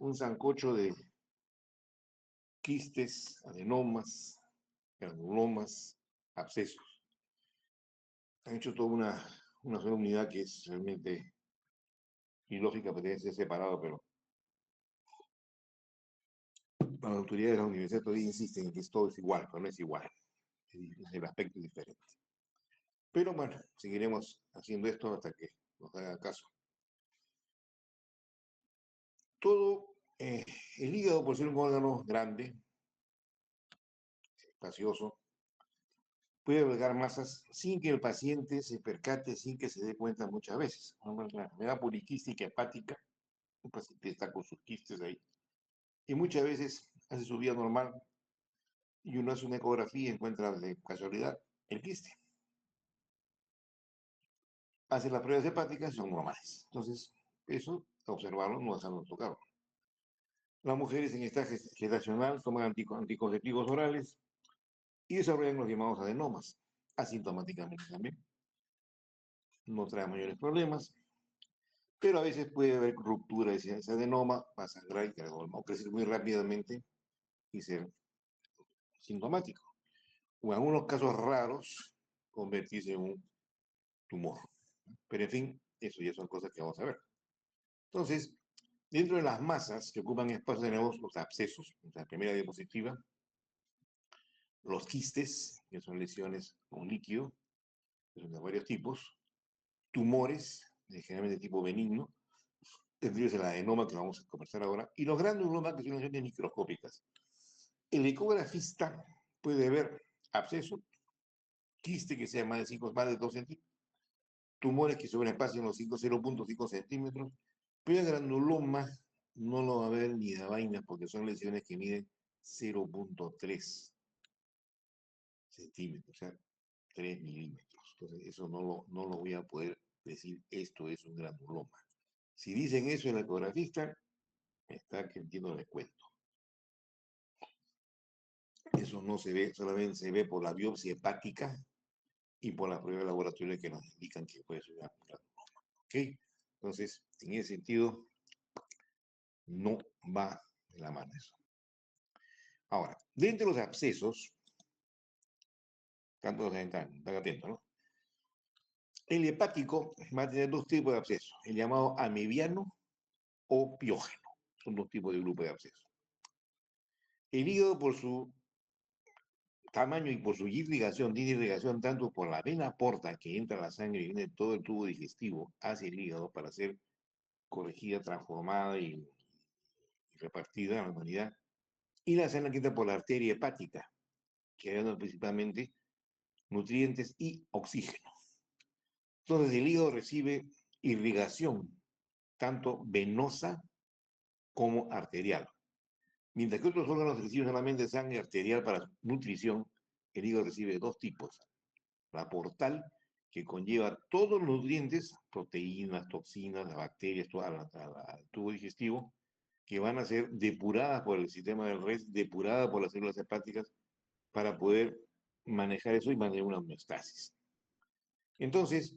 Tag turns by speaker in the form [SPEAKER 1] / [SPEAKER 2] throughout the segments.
[SPEAKER 1] un sancocho de quistes, adenomas, granulomas, abscesos. Han hecho toda una sola unidad que es realmente ilógica, podría ser separado, pero las autoridades de la universidad todavía insisten en que todo es igual, pero no es igual. El aspecto es diferente. Pero bueno, seguiremos haciendo esto hasta que nos haga caso. Todo, el hígado, por ser un órgano grande, espacioso, puede albergar masas sin que el paciente se percate, sin que se dé cuenta muchas veces. La enfermedad poliquística hepática, un paciente está con sus quistes ahí, y muchas veces hace su vida normal y uno hace una ecografía y encuentra de casualidad el quiste. Hace las pruebas hepáticas, son normales. Entonces, eso, observarlo, no dejarlo tocarlo. Las mujeres en esta gestacional toman anticonceptivos orales y desarrollan los llamados adenomas, asintomáticamente también. No trae mayores problemas, pero a veces puede haber ruptura de ese adenoma, va a sangrar y o crecer muy rápidamente y ser sintomático. O en algunos casos raros, convertirse en un tumor. Pero en fin, eso ya son cosas que vamos a ver. Entonces, dentro de las masas que ocupan espacios de nuevos, los abscesos, en la primera diapositiva, los quistes, que son lesiones con líquido, que son de varios tipos, tumores, generalmente de tipo benigno, tendrías el adenoma que vamos a conversar ahora, y los granulomas, que son lesiones microscópicas. El ecografista puede ver absceso, quiste que sea más de 2 centímetros, tumores que sobrepasen los 0.5 centímetros, pero el granuloma no lo va a ver ni de vaina porque son lesiones que miden 0.3 centímetros, o sea, 3 milímetros. Entonces, eso no lo voy a poder decir, esto es un granuloma. Si dicen eso el ecografista, está que entiendo el cuento. Eso no se ve, solamente se ve por la biopsia hepática y por la prueba de laboratorio que nos indican que puede ser un granuloma. ¿Ok? Entonces, en ese sentido, no va de la mano eso. Ahora, dentro de los abscesos, tanto están atentos, ¿no? El hepático va a tener dos tipos de abscesos, el llamado amibiano o piógeno. Son dos tipos de grupos de abscesos. El hígado, por su tamaño y por su irrigación, tiene irrigación tanto por la vena porta que entra la sangre y viene todo el tubo digestivo hacia el hígado para ser corregida, transformada y repartida en la humanidad, y la sangre que entra por la arteria hepática, que da principalmente nutrientes y oxígeno. Entonces el hígado recibe irrigación tanto venosa como arterial. Mientras que otros órganos reciben solamente sangre arterial para nutrición, el hígado recibe dos tipos. La portal, que conlleva todos los nutrientes, proteínas, toxinas, las bacterias, todo al tubo digestivo, que van a ser depuradas por el sistema del RES, depuradas por las células hepáticas, para poder manejar eso y mantener una homeostasis. Entonces,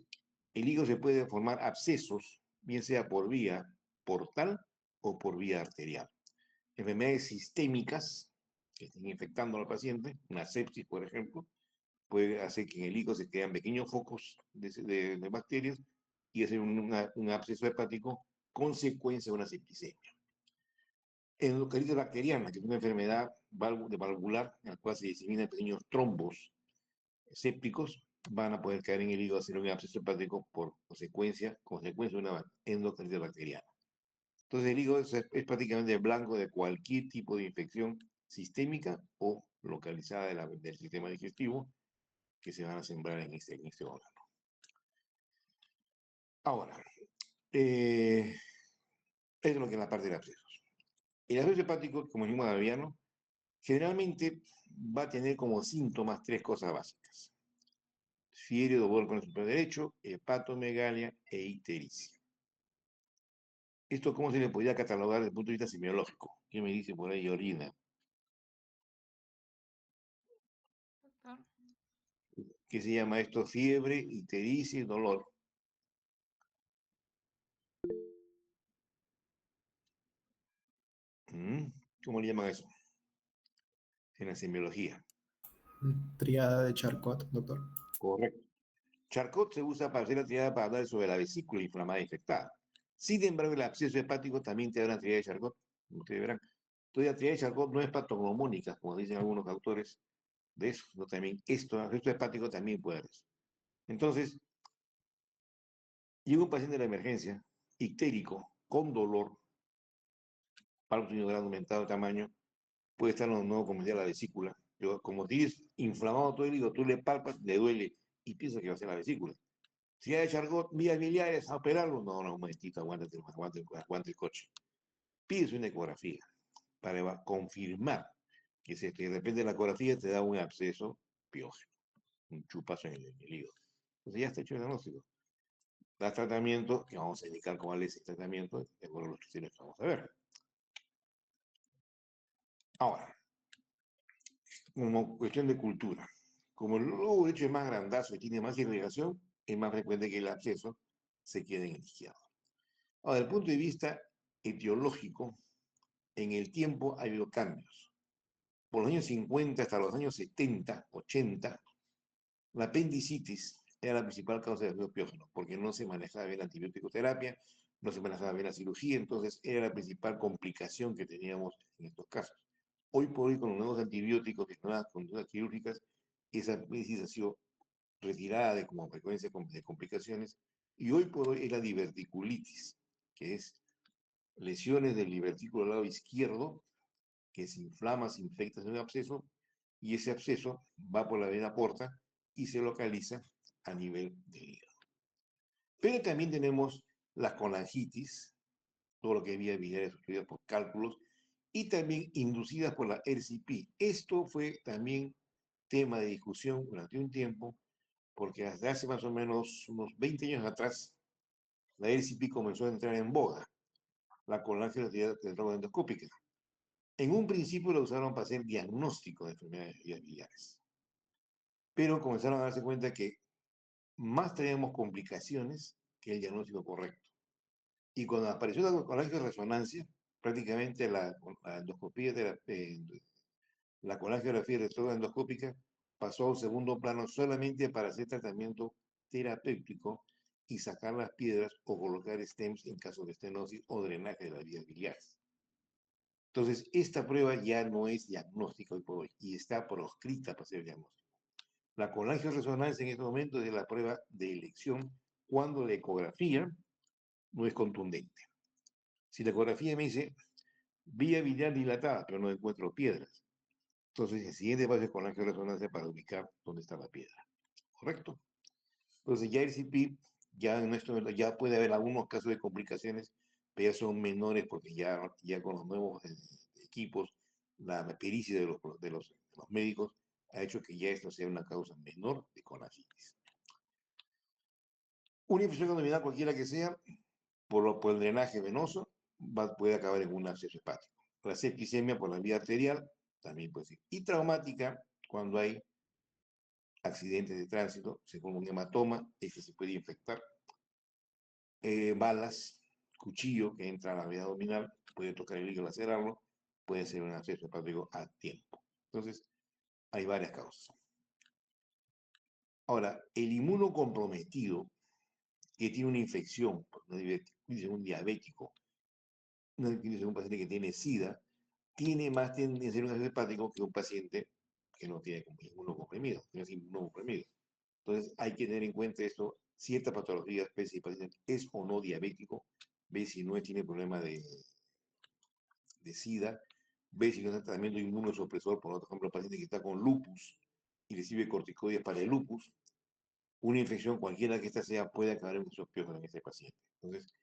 [SPEAKER 1] el hígado se puede formar abscesos, bien sea por vía portal o por vía arterial. Enfermedades sistémicas que estén infectando al paciente, una sepsis, por ejemplo, puede hacer que en el hígado se crean pequeños focos de bacterias y hacer un absceso hepático, consecuencia de una septicemia. Endocardite bacteriana, que es una enfermedad valvular en la cual se diseminan pequeños trombos sépticos, van a poder caer en el hígado hacer un absceso hepático por consecuencia de una endocardite bacteriana. Entonces el hígado es prácticamente blanco de cualquier tipo de infección sistémica o localizada del sistema digestivo que se van a sembrar en este órgano. Ahora, eso es lo que es la parte de abscesos. El absceso hepático, como dijimos Daviano, generalmente va a tener como síntomas tres cosas básicas: fiebre, dolor con el superior derecho, hepatomegalia e ictericia. ¿Esto cómo se le podría catalogar desde el punto de vista semiológico? ¿Qué me dice por ahí, Orina? ¿Qué se llama esto? Fiebre, ictericia y dolor. Mm, ¿Cómo le llaman eso? En la semiología.
[SPEAKER 2] Tríada de Charcot, doctor.
[SPEAKER 1] Correcto. Charcot se usa para hacer la triada para hablar sobre la vesícula inflamada e infectada. Sin embargo, el absceso hepático también te da una triada de Charcot, como ustedes verán. Entonces, la triada de Charcot no es patognomónica, como dicen algunos autores de eso, sino también esto, el absceso hepático también puede haber eso. Entonces, llega un paciente de la emergencia, ictérico, con dolor, pálpito de grado aumentado de tamaño, puede estar en los nuevos como de la vesícula. Pero como tienes inflamado todo el hígado, tú le palpas, le duele y piensas que va a ser la vesícula. Si hay Charcot, vías biliares, a operarlo. No, no, un momentito, aguante el coche. Pides una ecografía para confirmar que si de repente la ecografía te da un absceso piógeno, un chupazo en el hígado. Entonces ya está hecho el diagnóstico. Das tratamiento, que vamos a indicar cuál es el tratamiento, de acuerdo a los criterios que vamos a ver. Ahora, como cuestión de cultura, como el lobo derecho es más grandazo y tiene más irrigación, es más frecuente que el absceso se quede en el izquierdo. Ahora, desde el punto de vista etiológico, en el tiempo ha habido cambios. Por los años 50 hasta los años 70, 80, la apendicitis era la principal causa de los piógenos, porque no se manejaba bien la antibiótico-terapia, no se manejaba bien la cirugía, entonces era la principal complicación que teníamos en estos casos. Hoy por hoy, con los nuevos antibióticos y nuevas conductas quirúrgicas, esa apendicitis ha sido retirada de como frecuencia de complicaciones, y hoy por hoy es la diverticulitis, que es lesiones del divertículo al lado izquierdo, que se inflama, se infecta, en un absceso, y ese absceso va por la vena porta y se localiza a nivel del hígado. Pero también tenemos la colangitis, todo lo que es vía biliar sucedida por cálculos, y también inducidas por la RCP. Esto fue también tema de discusión durante un tiempo, porque desde hace más o menos unos 20 años atrás, la RCP comenzó a entrar en boga, la colangitis endoscópica. En un principio lo usaron para hacer diagnóstico de enfermedades biliares, pero comenzaron a darse cuenta que más teníamos complicaciones que el diagnóstico correcto. Y cuando apareció la colágeno de resonancia, prácticamente la endoscopía, la colangiografía endoscópica pasó a un segundo plano solamente para hacer tratamiento terapéutico y sacar las piedras o colocar stents en caso de estenosis o drenaje de las vías biliares. Entonces, esta prueba ya no es diagnóstica hoy por hoy y está proscrita para ser diagnóstico. La colangioresonancia en este momento es la prueba de elección cuando la ecografía no es contundente. Si la ecografía me dice vía biliar dilatada, pero no encuentro piedras, entonces el siguiente paso es colangioresonancia para ubicar dónde está la piedra. ¿Correcto? Entonces ya el CP, ya en este momento, ya puede haber algunos casos de complicaciones, pero ya son menores porque ya con los nuevos equipos, la pericia de los médicos ha hecho que ya esto sea una causa menor de colangitis. Una infección abdominal cualquiera que sea, por el drenaje venoso, puede acabar en un absceso hepático. La septicemia por la vía arterial también puede ser. Y traumática, cuando hay accidentes de tránsito, se forma un hematoma, ese se puede infectar. Balas, cuchillo que entra a la vía abdominal, puede tocar el hígado, lacerarlo, puede ser un absceso hepático a tiempo. Entonces, hay varias causas. Ahora, el inmunocomprometido que tiene una infección, un diabético, un paciente que tiene SIDA, tiene más tendencia a ser un absceso hepático que un paciente que no tiene inmunocomprimido, que no es inmunocomprimido. Entonces, hay que tener en cuenta esto, ciertas patologías, si el paciente es o no diabético, ve si no tiene problema de SIDA, ve si no está tratamiento inmunosupresor, por ejemplo, el paciente que está con lupus y recibe corticoides para el lupus, una infección cualquiera que esta sea puede acabar en muchos piojos en este paciente. Entonces,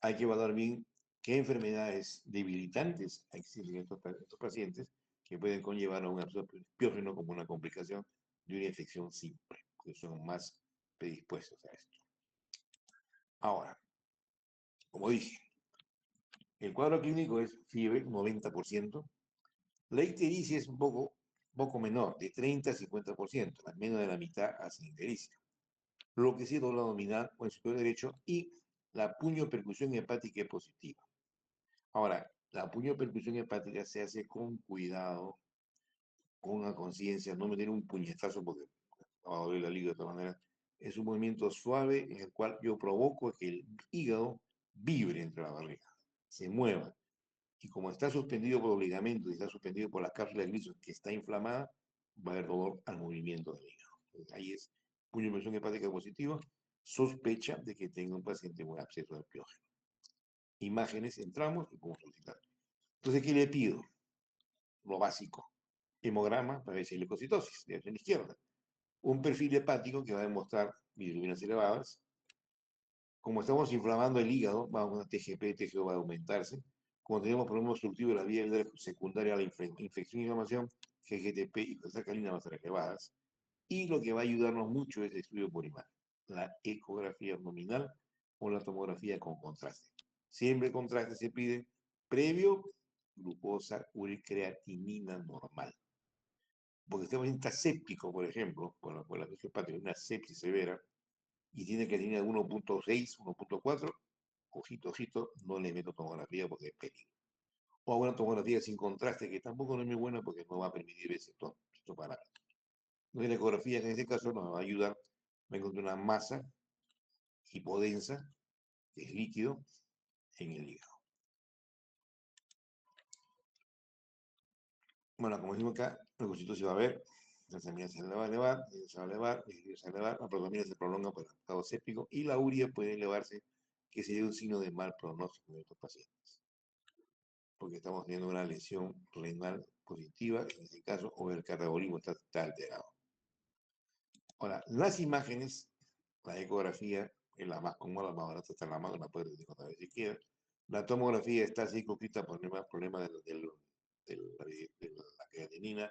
[SPEAKER 1] hay que evaluar bien qué enfermedades debilitantes existen en estos pacientes que pueden conllevar a un piógeno como una complicación de una infección simple, que son más predispuestos a esto. Ahora, como dije, el cuadro clínico es fiebre, 90%. La ictericia es un poco menor, de 30 a 50%, menos de la mitad hace ictericia. Lo que sí es dolor abdominal o el superior derecho y la puño percusión hepática es positiva. Ahora, La puniopercusión hepática se hace con cuidado, con la conciencia, no meter un puñetazo porque va a doler la liga de todas maneras. Es un movimiento suave en el cual yo provoco que el hígado vibre entre la barriga, se mueva. Y como está suspendido por los ligamentos y está suspendido por la cápsula de gliso que está inflamada, va a haber dolor al movimiento del hígado. Entonces, ahí es puniopercusión hepática positiva, sospecha de que tenga un paciente con absceso de piógeno. Imágenes, entramos y podemos solicitar. Entonces, ¿qué le pido? Lo básico. Hemograma para ver si hay leucocitosis, de la izquierda. Un perfil hepático que va a demostrar bilirrubinas elevadas. Como estamos inflamando el hígado, vamos a TGP, TGO va a aumentarse. Como tenemos problemas obstructivos de la vía secundaria a la infección y inflamación, GGTP y alcalina van a estar elevadas. Y lo que va a ayudarnos mucho es el estudio por imagen, la ecografía abdominal o la tomografía con contraste. Siempre contraste se pide previo glucosa urecreatinina normal. Porque este paciente está séptico, por ejemplo, por la presión hepática, una sepsis severa, y tiene creatinina de 1.6, 1.4, ojito, ojito, no le meto tomografía porque es peligro. O una tomografía sin contraste, que tampoco no es muy buena porque no va a permitir ver estos parámetros. Entonces la ecografía en este caso nos va a ayudar, va a encontrar una masa hipodensa, que es líquido, en el hígado. Bueno, como decimos acá, el leucocito se va a ver, la transamina se va a elevar, se va a elevar, se va a elevar, la protonina se prolonga por el estado séptico y la urea puede elevarse, que sería un signo de mal pronóstico en estos pacientes, porque estamos teniendo una lesión renal positiva, en este caso, o el cardiobolismo está alterado. Ahora, las imágenes, la ecografía es la más cómoda, la más barata, está en la mano, la puedes encontrar si quieres. La tomografía está circunscrita por problemas de la creatinina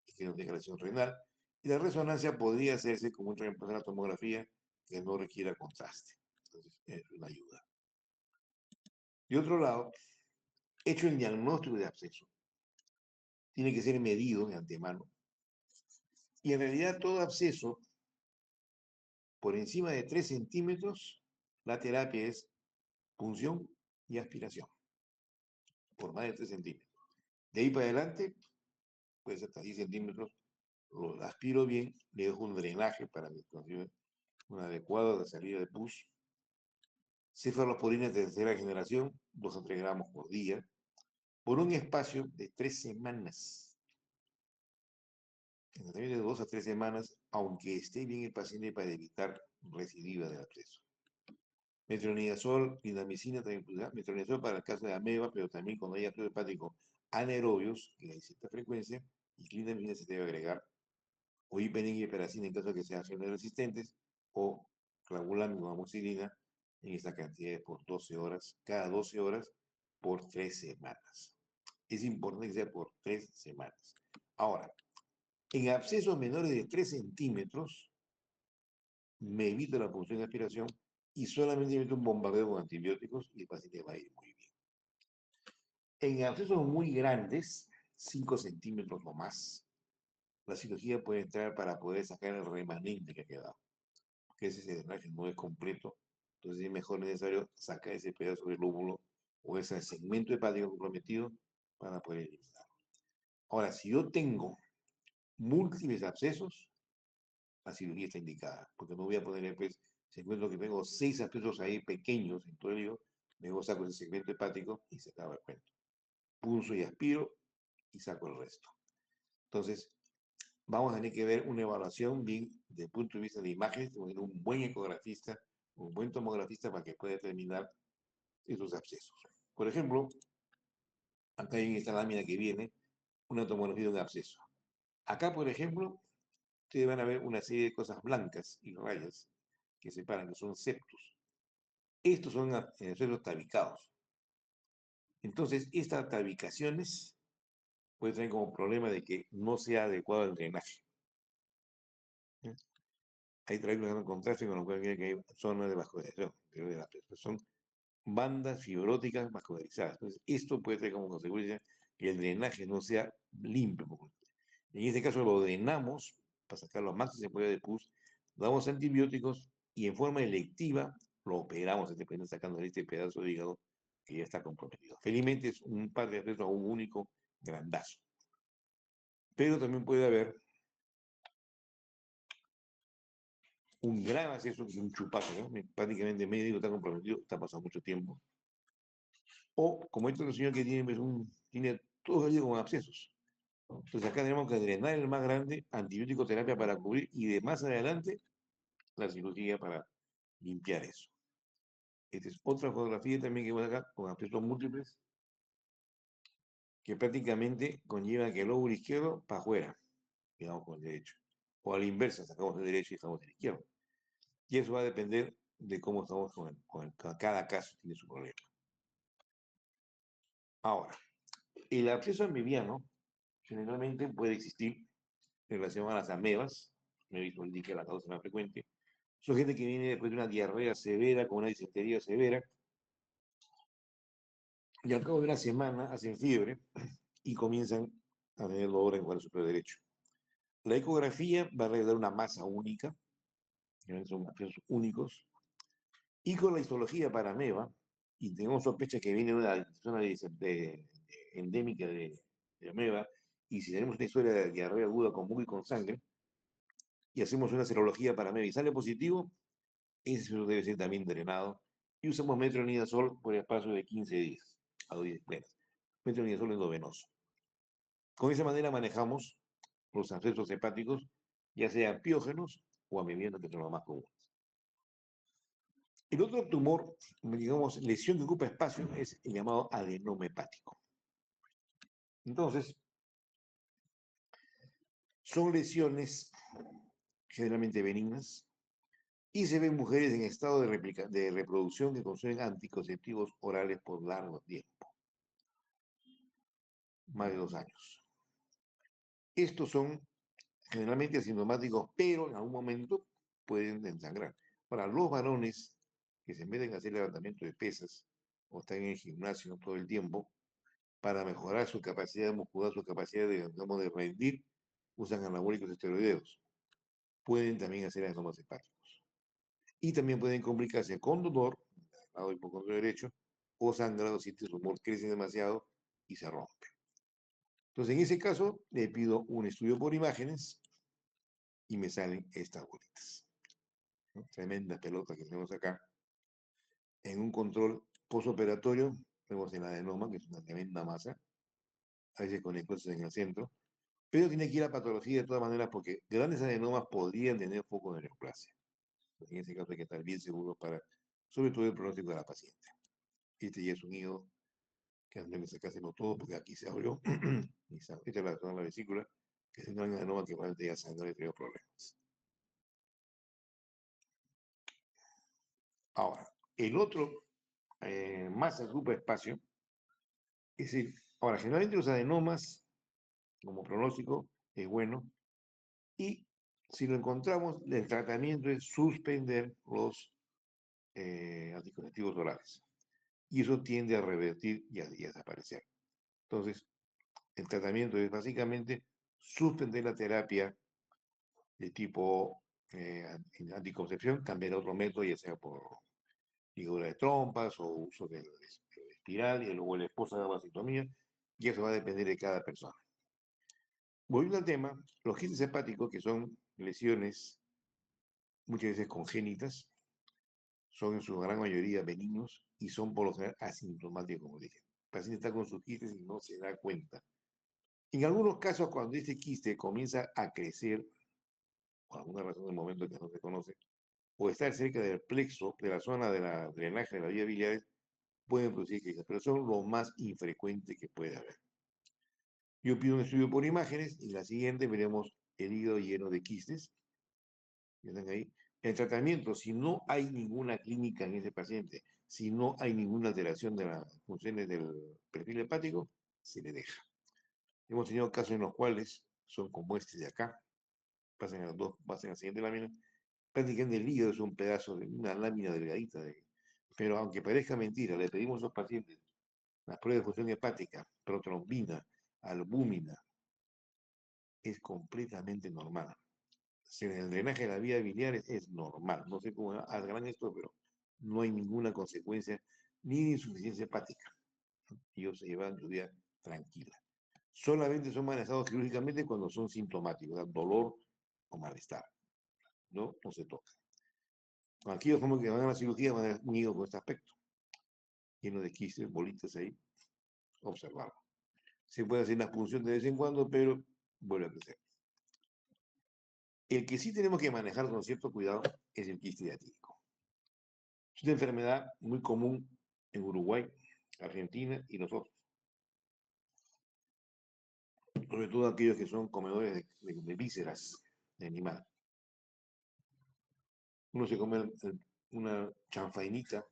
[SPEAKER 1] y que no tenga lesión renal. Y la resonancia podría hacerse como un reemplazo de la tomografía que no requiera contraste. Entonces, es una ayuda. De otro lado, hecho el diagnóstico de absceso, tiene que ser medido de antemano. Y en realidad todo absceso por encima de 3 centímetros, la terapia es punción y aspiración, por más de 3 centímetros. De ahí para adelante, pues hasta 10 centímetros, lo aspiro bien, le dejo un drenaje para que consiga una adecuada salida de pus. Cefalosporina de tercera generación, 2 a 3 gramos por día, por un espacio de 3 semanas. En tratamiento de 2 a 3 semanas, aunque esté bien el paciente para evitar recidiva del absceso. Metronidazol, clindamicina, metronidazol para el caso de ameba, pero también cuando hay absceso hepático anaerobios, que hay cierta frecuencia, y clindamicina se debe agregar, o hiperina y hiperacina en caso de que sean resistentes, o clavulamina o amoxicilina en esta cantidad por 12 horas, cada 12 horas, por 3 semanas. Es importante que sea por 3 semanas. Ahora, en abscesos menores de 3 centímetros, me evito la punción de aspiración y solamente meto un bombardeo con antibióticos y el paciente va a ir muy bien. En abscesos muy grandes, 5 centímetros o más, la cirugía puede entrar para poder sacar el remanente que ha quedado, porque ese drenaje no es completo, entonces es mejor necesario sacar ese pedazo de lóbulo o ese segmento hepático comprometido para poder eliminarlo. Ahora, si yo tengo múltiples abscesos, la cirugía está indicada, porque no voy a poner, pues, si encuentro que tengo 6 abscesos ahí pequeños en todo el hígado, luego saco ese segmento hepático y se acaba el cuento. Pulso y aspiro y saco el resto. Entonces, vamos a tener que ver una evaluación bien desde el punto de vista de imágenes, tener un buen ecografista, un buen tomografista para que pueda determinar esos abscesos. Por ejemplo, acá en esta lámina que viene, una tomografía de un absceso. Acá, por ejemplo, ustedes van a ver una serie de cosas blancas y rayas que separan, que son septos. Estos son abscesos tabicados. Entonces, estas tabicaciones pueden tener como problema de que no sea adecuado el drenaje. Hay trayectos en contraste con lo cual que hay zonas de vascularización. Son bandas fibróticas vascularizadas. Entonces, esto puede tener como consecuencia que el drenaje no sea limpio. En este caso lo drenamos para sacar lo máximo que se puede de pus, damos antibióticos y en forma electiva lo operamos, sacando este pedazo de hígado que ya está comprometido. Felizmente es un par de acceso a un único grandazo. Pero también puede haber un gran acceso, que es un chupazo, ¿no? Prácticamente medio está comprometido, está pasando mucho tiempo. O como este otro señor que tiene, tiene todo el día con abscesos. Entonces acá tenemos que drenar el más grande, antibiótico terapia para cubrir y de más adelante la cirugía para limpiar eso. Esta es otra fotografía también que voy acá con abscesos múltiples que prácticamente conlleva que el lóbulo izquierdo para afuera, digamos con el derecho. O a la inversa, sacamos el derecho y sacamos el izquierdo. Y eso va a depender de cómo estamos cada caso tiene su problema. Ahora, el absceso ambibiano generalmente puede existir en relación a las amebas, me indica la causa más frecuente. Son gente que viene después de una diarrea severa, con una disentería severa, y al cabo de una semana hacen fiebre y comienzan a tener dolor en el cuadro superior derecho. La ecografía va a revelar una masa única, son abscesos únicos, y con la histología para ameba, y tenemos sospecha que viene de una zona endémica de ameba, y si tenemos una historia de diarrea aguda con muco y con sangre, y hacemos una serología para ameba y sale positivo, eso debe ser también drenado, y usamos metronidazol por el espacio de 15 días a 10 días. Metronidazol endovenoso. Con esa manera manejamos los abscesos hepáticos, ya sean piógenos o amebianos, que son los más comunes. El otro tumor, digamos, lesión que ocupa espacio, es el llamado adenoma hepático. Entonces, son lesiones generalmente benignas y se ven mujeres en estado de reproducción que consumen anticonceptivos orales por largo tiempo, más de 2 años. Estos son generalmente asintomáticos, pero en algún momento pueden ensangrar. Para los varones que se meten a hacer levantamiento de pesas o están en el gimnasio todo el tiempo, para mejorar su capacidad muscular, su capacidad de, digamos, de rendir, usan anabólicos esteroideos. Pueden también hacer adenomas hepáticos. Y también pueden complicarse con dolor, del lado hipocondrio derecho, o sangrado si este tumor crece demasiado y se rompe. Entonces, en ese caso, le pido un estudio por imágenes y me salen estas bolitas, ¿no? Tremenda pelota que tenemos acá. En un control postoperatorio, vemos el adenoma, que es una tremenda masa, a veces con necrosis en el centro, pero tiene que ir a patología de todas maneras porque grandes adenomas podrían tener foco de neoplasia. En ese caso hay que estar bien seguros para, sobre todo el pronóstico de la paciente. Este ya es un hígado que al menos acá hacemos todo porque aquí se abrió. Esta es la zona de la vesícula, que es un gran adenoma que va a tener sangre y tener problemas. Ahora, el otro más ocupa espacio, es decir, ahora, generalmente los adenomas, como pronóstico, es bueno, y si lo encontramos, el tratamiento es suspender los anticonceptivos orales. Y eso tiende a revertir y a desaparecer. Entonces, el tratamiento es básicamente suspender la terapia de tipo anticoncepción, cambiar a otro método, ya sea por ligadura de trompas o uso de espiral, y luego la esposa de vasectomía, y eso va a depender de cada persona. Volviendo al tema, los quistes hepáticos, que son lesiones muchas veces congénitas, son en su gran mayoría benignos y son por lo general asintomáticos, como dije. El paciente está con sus quistes y no se da cuenta. En algunos casos, cuando este quiste comienza a crecer, por alguna razón del momento que no se conoce, o estar cerca del plexo, de la zona de la drenaje de la vía biliar, pueden producir quistes, pero son los más infrecuentes que puede haber. Yo pido un estudio por imágenes y en la siguiente veremos el hígado lleno de quistes. ¿Están ahí? El tratamiento, si no hay ninguna clínica en ese paciente, si no hay ninguna alteración de las funciones del perfil hepático, se le deja. Hemos tenido casos en los cuales son como este de acá, pasan a pasan a la siguiente lámina, prácticamente el hígado es un pedazo de una lámina delgadita, pero aunque parezca mentira, le pedimos a los pacientes las pruebas de función hepática, protrombina, albúmina, es completamente normal. Si en el drenaje de la vía biliar es normal. No sé cómo harán esto, pero no hay ninguna consecuencia ni de insuficiencia hepática. Ellos se llevan su vida tranquila. Solamente son manejados quirúrgicamente cuando son sintomáticos, dolor o malestar. No se toca. Aquí los que van a la cirugía van a tener un hígado con este aspecto, lleno de quistes, bolitas ahí, observarlo. Se puede hacer una punción de vez en cuando, pero vuelve a crecer. El que sí tenemos que manejar con cierto cuidado es el quiste diatídico. Es una enfermedad muy común en Uruguay, Argentina y nosotros. Sobre todo aquellos que son comedores de vísceras de animal. Uno se come una chanfainita,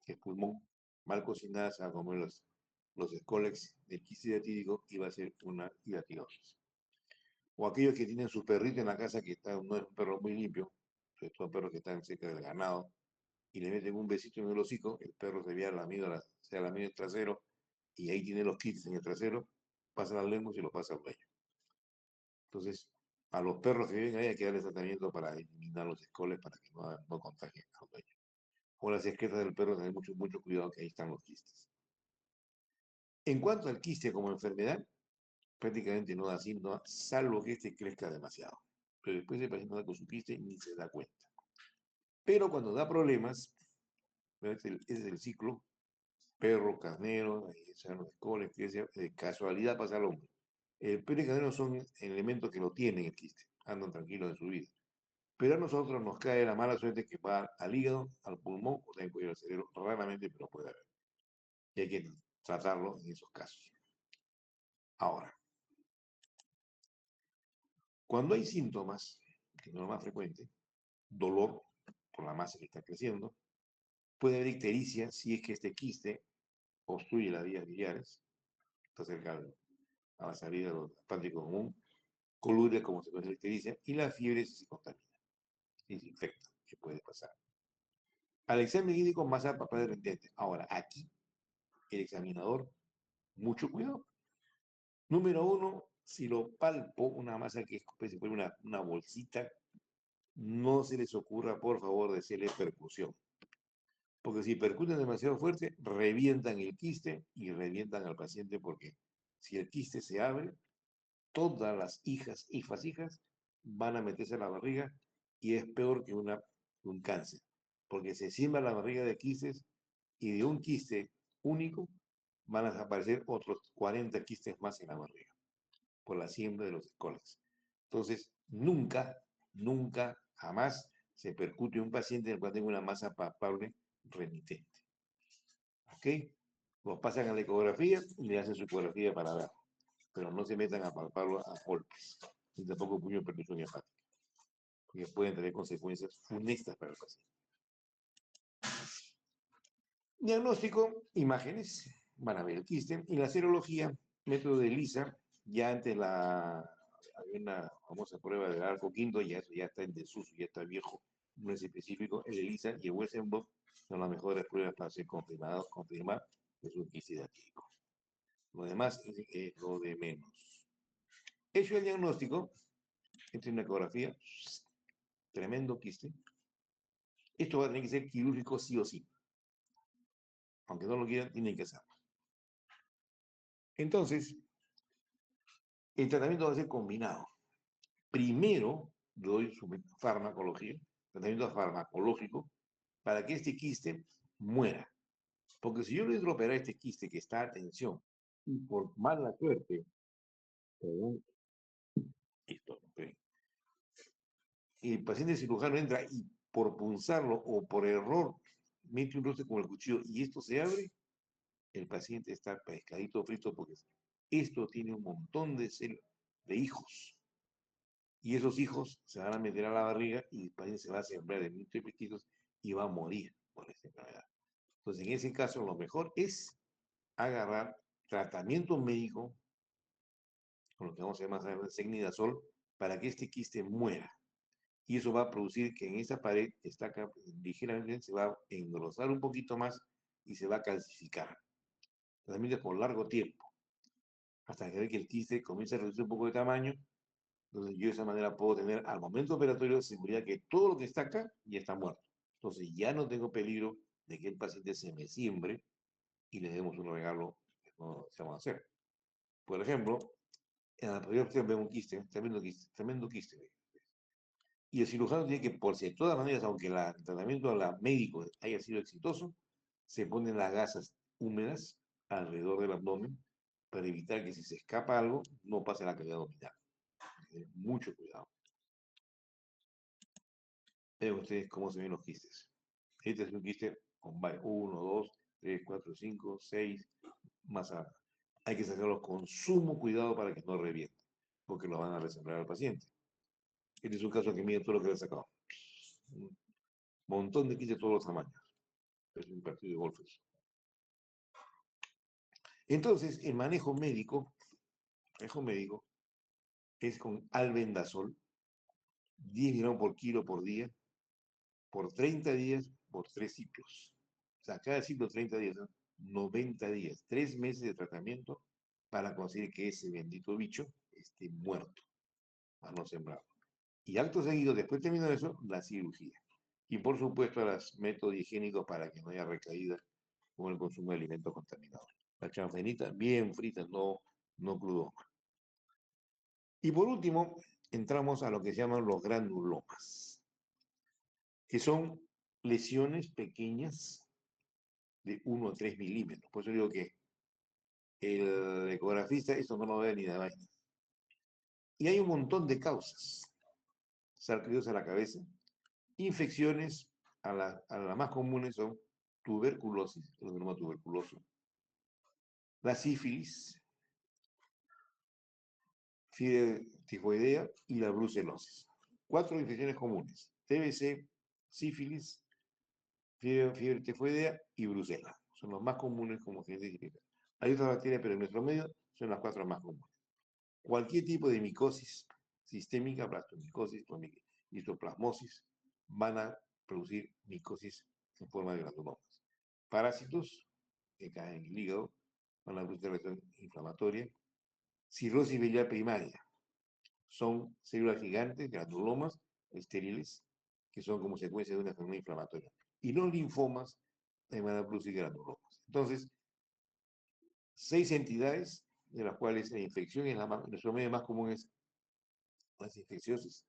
[SPEAKER 1] que es pulmón, mal cocinada, se va a comer los escólex del quiste diatídico y va a ser una hidatidiosis. O aquellos que tienen su perrito en la casa que no es un perro muy limpio, sobre todo perros que están cerca del ganado, y le meten un besito en el hocico, el perro se vea lamido, se ha lamido el trasero, y ahí tiene los quistes en el trasero, pasa la lengua y se lo pasa al dueño. Entonces, a los perros que viven ahí hay que darles tratamiento para eliminar los escoles para que no contagien al dueño. O las excretas del perro, tener mucho cuidado que ahí están los quistes. En cuanto al quiste como enfermedad, prácticamente no da síntomas, salvo que este crezca demasiado. Pero después el paciente anda con su quiste y ni se da cuenta. Pero cuando da problemas, ese es el ciclo, perro, carnero, los escoles, que de casualidad pasa al hombre. El perro y carnero son elementos que lo tienen el quiste, andan tranquilos en su vida. Pero a nosotros nos cae la mala suerte que va al hígado, al pulmón o también puede ir al cerebro, raramente, pero puede haber. Y hay que tratarlo en esos casos. Ahora, cuando hay síntomas, que no es lo más frecuente, dolor por la masa que está creciendo, puede haber ictericia si es que este quiste obstruye las vías biliares, está cerca a la salida del hepático común, coluria como se puede ictericia, y la fiebre si se contamina, si se infecta, que puede pasar. Al examen clínico, masa papá de repente. Ahora, aquí, el examinador, mucho cuidado. Número uno, si lo palpo, una masa que se pone una bolsita, no se les ocurra, por favor, de hacerle percusión. Porque si percuten demasiado fuerte, revientan el quiste y revientan al paciente porque si el quiste se abre, todas las hijas van a meterse a la barriga y es peor que un cáncer. Porque se siembra la barriga de quistes y de un quiste único van a desaparecer otros 40 quistes más en la barriga por la siembra de los escoles. Entonces, nunca, jamás se percute un paciente en el cual tenga una masa palpable remitente. ¿Ok? Los pasan a la ecografía y le hacen su ecografía para ver. Pero no se metan a palparlo a golpes, ni tampoco puño de percusión hepática, porque pueden tener consecuencias funestas para el paciente. Diagnóstico, imágenes, van a ver el quiste, y la serología, método de ELISA, ya antes había una famosa prueba del arco quinto, ya eso ya está en desuso, ya está viejo, no es específico, el ELISA y el Western Blot son las mejores pruebas para ser confirmar que es un quiste diatídico. Lo demás es lo de menos. Hecho el diagnóstico, entre una ecografía, tremendo quiste. Esto va a tener que ser quirúrgico sí o sí. Aunque no lo quieran, tienen que hacerlo. Entonces, el tratamiento va a ser combinado. Primero doy su farmacología, tratamiento farmacológico, para que este quiste muera. Porque si yo logro operar este quiste que está a tensión, y por mala suerte, esto, el paciente cirujano entra y por punzarlo o por error mete un roce con el cuchillo y esto se abre, el paciente está pescadito frito porque esto tiene un montón de hijos. Y esos hijos se van a meter a la barriga y el paciente se va a sembrar de muchos pequeñitos y va a morir por esta enfermedad. Entonces, en ese caso, lo mejor es agarrar tratamiento médico, con lo que vamos a llamar secnidazol, para que este quiste muera. Y eso va a producir que en esa pared está acá, ligeramente se va a engrosar un poquito más y se va a calcificar. Tratamiento por largo tiempo, hasta que ve que el quiste comienza a reducir un poco de tamaño. Entonces yo de esa manera puedo tener al momento operatorio seguridad que todo lo que está acá ya está muerto. Entonces ya no tengo peligro de que el paciente se me siembre y le demos un regalo que no sabemos hacer. Por ejemplo, en la anterior opción vemos un quiste, tremendo quiste. Y el cirujano tiene que, por si de todas maneras, aunque el tratamiento médico haya sido exitoso, se ponen las gasas húmedas alrededor del abdomen para evitar que si se escapa algo, no pase a la cavidad abdominal. Mucho cuidado. Vean ustedes cómo se ven los quistes. Este es un quiste con 1, 2, 3, 4, 5, 6, más abajo. Hay que sacarlos con sumo cuidado para que no revienten, porque lo van a resembrar al paciente. Este es un caso que mide todo lo que le he sacado. Un montón de quistes de todos los tamaños. Es un partido de golf. Entonces, el manejo médico es con albendazol, 10 gramos por kilo por día, por 30 días, por 3 ciclos. O sea, cada ciclo 30 días, ¿no? 90 días, 3 meses de tratamiento para conseguir que ese bendito bicho esté muerto, a no sembrarlo. Y acto seguido, después de terminar eso, la cirugía. Y por supuesto, los métodos higiénicos para que no haya recaída con el consumo de alimentos contaminados. La chanfenita bien frita, no crudo. Y por último, entramos a lo que se llaman los granulomas, que son lesiones pequeñas de 1 a 3 milímetros. Por eso digo que el ecografista esto no lo ve ni de vaina. Y hay un montón de causas. Sarcoidosis a la cabeza, infecciones, a las más comunes son tuberculosis, el neumonoma tuberculoso, la sífilis, fiebre tifoidea y la brucelosis. 4 infecciones comunes: TBC, sífilis, fiebre tifoidea y brucela. Son los más comunes como se dice. Hay otras bacterias, pero en nuestro medio son las 4 más comunes. Cualquier tipo de micosis sistémica, blastomicosis, histoplasmosis, van a producir micosis en forma de granulomas. Parásitos que caen en el hígado van a producir reacción inflamatoria. Cirrosis biliar primaria son células gigantes, granulomas estériles, que son como secuencia de una enfermedad inflamatoria. Y los linfomas también van a producir granulomas. Entonces, 6 entidades, de las cuales la infección es nuestro medio más común es las infecciosas.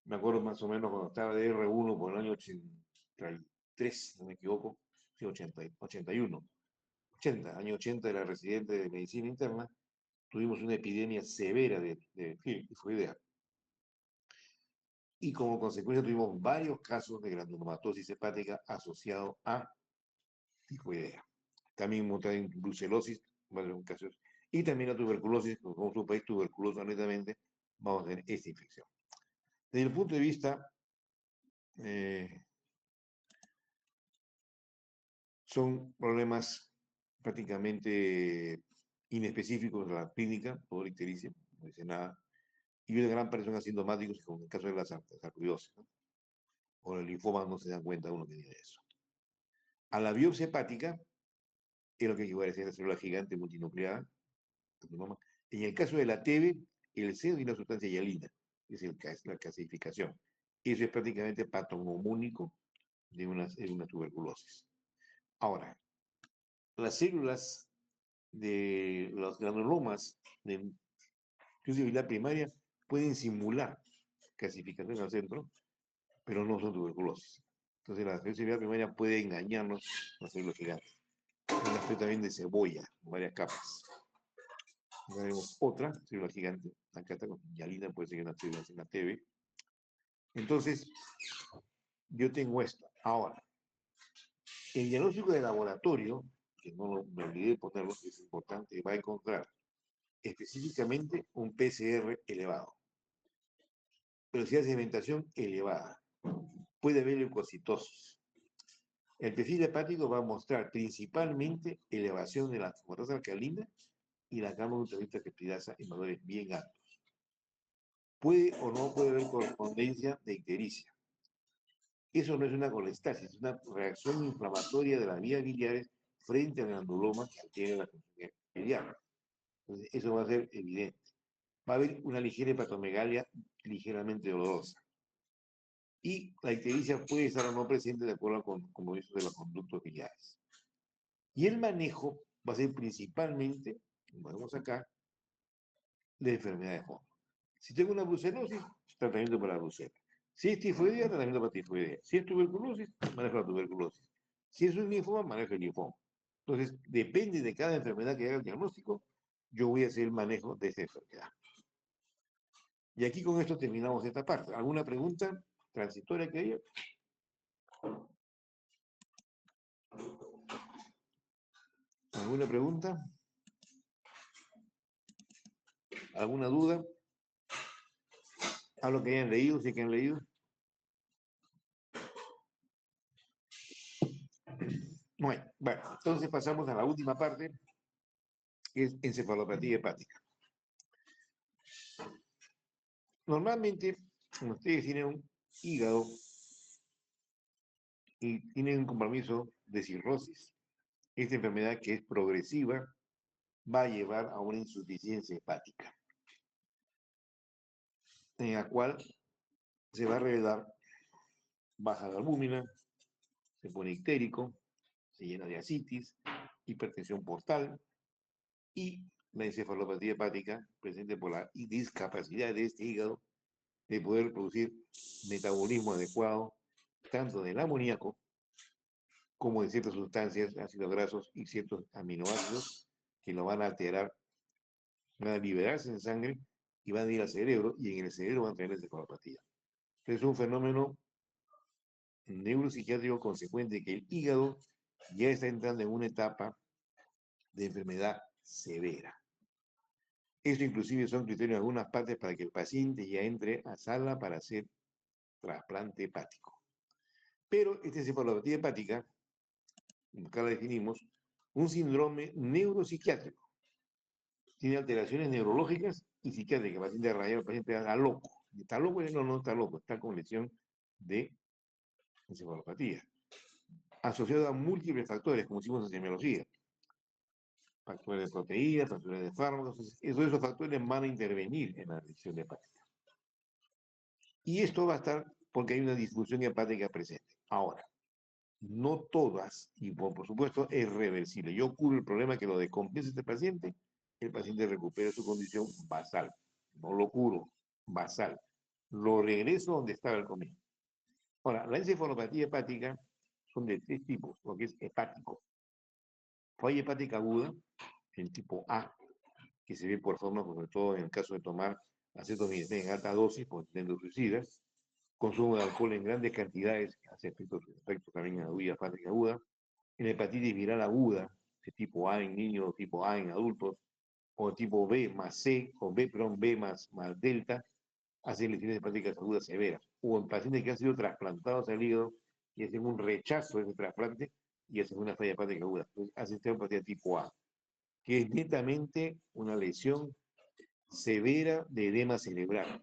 [SPEAKER 1] Me acuerdo más o menos cuando estaba de R1 por el año 83, no me equivoco, sí, 81, 80, año 80 era residente de medicina interna, tuvimos una epidemia severa de tifoidea. Y como consecuencia tuvimos varios casos de granulomatosis hepática asociado a tifoidea. También en brucelosis, varios casos. Y también la tuberculosis, como su país tuberculoso netamente, vamos a tener esta infección. Desde el punto de vista, son problemas prácticamente inespecíficos de la clínica, por ictericia, no dice nada, y una gran presión asintomáticos, como en el caso de la sarcoidosis, ¿no? O el linfoma no se dan cuenta uno que tiene eso. A la biopsia hepática, es lo que equivale a ser la célula gigante multinucleada. En el caso de la TB, el seno y una sustancia hialina, es la clasificación. Eso es prácticamente patognomónico de una tuberculosis. Ahora, las células de los granulomas de inclusive primaria pueden simular clasificación al centro, pero no son tuberculosis. Entonces la sensibilidad primaria puede engañarnos a células gigantes. Un aspecto también de cebolla, varias capas. Tenemos otra célula gigante, acá está con hialina, puede ser una célula en la TV. Entonces, yo tengo esto. Ahora, el diagnóstico de laboratorio, que no me olvidé de ponerlo, es importante, va a encontrar específicamente un PCR elevado, velocidad de sedimentación elevada, puede haber leucocitosis. El perfil hepático va a mostrar principalmente elevación de la fosfatasa alcalina y la gamma ultravioleta peptidasa en valores bien altos. Puede o no puede haber correspondencia de ictericia. Eso no es una colestasis, es una reacción inflamatoria de las vías biliares frente al granuloma que tiene la función biliar. Entonces, eso va a ser evidente. Va a haber una ligera hepatomegalia ligeramente dolorosa. Y la ictericia puede estar o no presente de acuerdo con compromisos de los conductos biliares. Y el manejo va a ser principalmente, como vemos acá, de enfermedad de fondo. Si tengo una brucelosis, tratamiento para la brucela. Si es tifoidea, tratamiento para tifoidea. Si es tuberculosis, manejo la tuberculosis. Si es un linfoma, manejo el linfoma. Entonces, depende de cada enfermedad que haga el diagnóstico, yo voy a hacer el manejo de esa enfermedad. Y aquí con esto terminamos esta parte. ¿Alguna pregunta transitoria que haya? ¿Alguna pregunta? ¿Alguna duda? ¿Algo que hayan leído, si que han leído? Bueno, entonces pasamos a la última parte, que es encefalopatía hepática. Normalmente, cuando ustedes tienen un hígado y tienen un compromiso de cirrosis, esta enfermedad que es progresiva va a llevar a una insuficiencia hepática, en la cual se va a revelar baja de albúmina, se pone ictérico, se llena de ascitis, hipertensión portal y la encefalopatía hepática presente por la discapacidad de este hígado de poder producir metabolismo adecuado tanto del amoníaco como de ciertas sustancias, ácidos grasos y ciertos aminoácidos que lo van a alterar, van a liberarse en sangre y van a ir al cerebro y en el cerebro van a tener encefalopatía. Es un fenómeno neuropsiquiátrico consecuente de que el hígado ya está entrando en una etapa de enfermedad severa. Esto inclusive son criterios en algunas partes para que el paciente ya entre a sala para hacer trasplante hepático. Pero esta encefalopatía hepática, acá la definimos, un síndrome neuropsiquiátrico. Tiene alteraciones neurológicas y psiquiátricas. El paciente rayado, el paciente está loco. ¿Está loco? No, no está loco. Está con lesión de encefalopatía. Asociado a múltiples factores, como hicimos en semiología. Factores de proteínas, factores de fármacos. Esos factores van a intervenir en la lesión hepática. Y esto va a estar porque hay una disfunción hepática presente. Ahora, no todas, y por supuesto es reversible. Yo curo el problema que lo descompensa este paciente, el paciente recupera su condición basal. No lo curo, basal. Lo regreso donde estaba el comienzo. Ahora, la encefalopatía hepática son de tres tipos, lo que es hepático. Falla hepática aguda, el tipo A, que se ve por forma, sobre todo en el caso de tomar acetomimetina en alta dosis por intento suicida, consumo de alcohol en grandes cantidades, que hace efectos también en la vía hepática aguda, en hepatitis viral aguda, de tipo A en niños, tipo A en adultos, o tipo B más C, o B, perdón, B más delta, hacen lesiones hepáticas agudas severas. O en pacientes que han sido trasplantados al hígado y hacen un rechazo de ese trasplante y hacen una falla hepática aguda. Entonces, hacen hepatía tipo A, que es netamente una lesión severa de edema cerebral.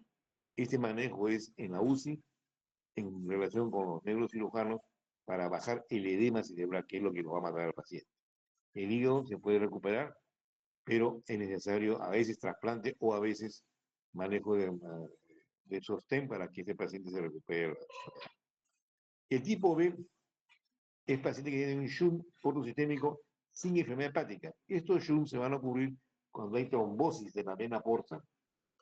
[SPEAKER 1] Este manejo es en la UCI, en relación con los neurocirujanos, para bajar el edema cerebral, que es lo que lo va a matar al paciente. El hígado se puede recuperar, pero es necesario a veces trasplante o a veces manejo de sostén para que ese paciente se recupere. El tipo B es paciente que tiene un shunt portosistémico sin enfermedad hepática. Estos shunts se van a ocurrir cuando hay trombosis de la vena porta,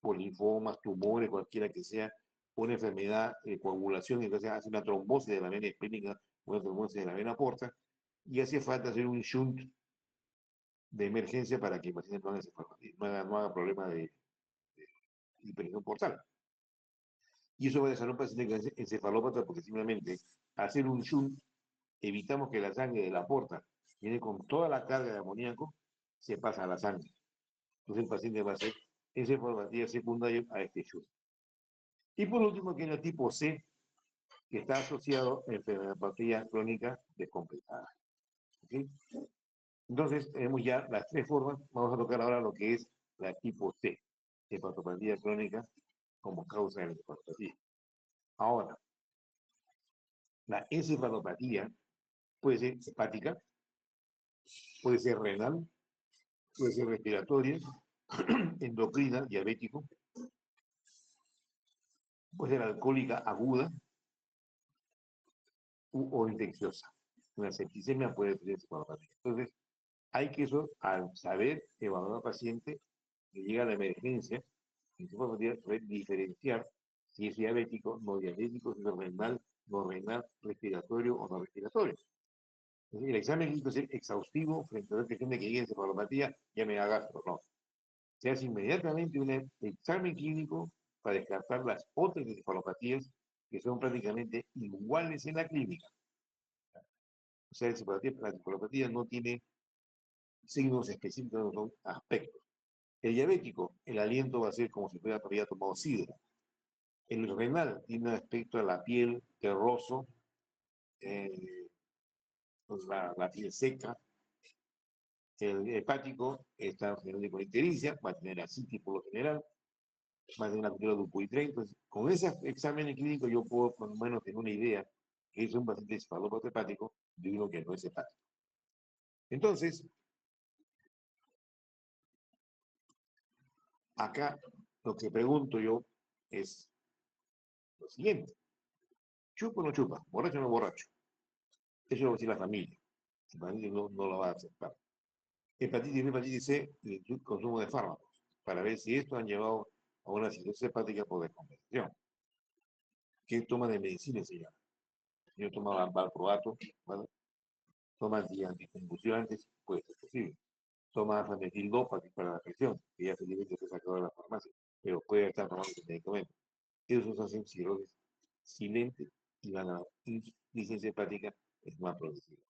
[SPEAKER 1] por linfomas, tumores, cualquiera que sea, una enfermedad de coagulación, entonces hace una trombosis de la vena esplénica, una trombosis de la vena porta, y hace falta hacer un shunt de emergencia para que el paciente no haga problema de hipertensión portal. Y eso va a dejar a un paciente que es encefalópata porque simplemente hacer un shunt evitamos que la sangre de la porta viene con toda la carga de amoníaco, se pasa a la sangre. Entonces el paciente va a ser encefalopatía secundaria a este shunt. Y por último, que es el tipo C, que está asociado a enfermedad crónica descompensada. ¿Okay? Entonces, tenemos ya las tres formas. Vamos a tocar ahora lo que es la tipo C, hepatopatía crónica como causa de la encefalopatía. Ahora, la encefalopatía puede ser hepática, puede ser renal, puede ser respiratoria, endocrina, diabético, puede ser alcohólica aguda, o infecciosa. Una septicemia puede tener encefalopatía. Entonces, hay que eso, al saber evaluar al paciente que llega a la emergencia, saber diferenciar si es diabético, no diabético, si es renal, no renal, respiratorio o no respiratorio. Entonces, el examen clínico es exhaustivo frente a otra gente que llegue a encefalopatía, ya me haga gastro, no. Se hace inmediatamente un examen clínico para descartar las otras encefalopatías que son prácticamente iguales en la clínica. O sea, la encefalopatía no tiene signos específicos, no son aspectos. El diabético, el aliento va a ser como si hubiera tomado sidra. El renal tiene un aspecto de la piel terroso, pues la piel seca. El hepático está generalmente con ictericia, va a tener asitis por lo general, va a tener una cultura de Dupuytren. Entonces, con ese examen clínico yo puedo por lo menos tener una idea que es un paciente cefalópata hepático de uno que no es hepático. Entonces, acá lo que pregunto yo es lo siguiente. ¿Chupa o no chupa? ¿Borracho o no borracho? Eso lo va a decir la familia. La familia no lo va a aceptar. Hepatitis B, hepatitis C, el consumo de fármacos, para ver si esto han llevado a una cirrosis hepática por descompensación. ¿Qué toma de medicina, señora? Yo tomaba valproato, ¿vale? Toma anticonvulsivantes, puede ser posible. Toma fametil dopa, que es para la presión, que ya felizmente se sacó de la farmacia, pero puede estar tomando ese medicamento. Esos hacen cirrosis silente y la insuficiencia hepática es más progresiva.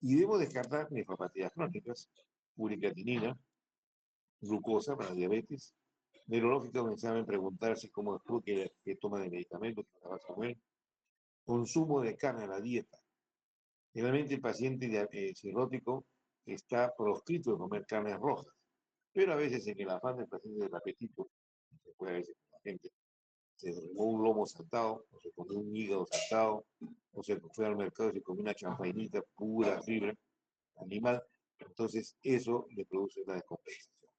[SPEAKER 1] Y debo descartar nefropatías crónicas, uricatinina, glucosa para diabetes, neurológica, un examen, preguntarse cómo es que toma de medicamentos, que la va a comer, consumo de carne a la dieta. Generalmente el paciente cirrótico está proscrito de comer carnes rojas, pero a veces en el afán del paciente del apetito, se puede a veces con la gente, se tomó un lomo saltado, o se comió un hígado saltado, o se fue al mercado y se comió una champainita pura fibra animal, entonces eso le produce una descompensación.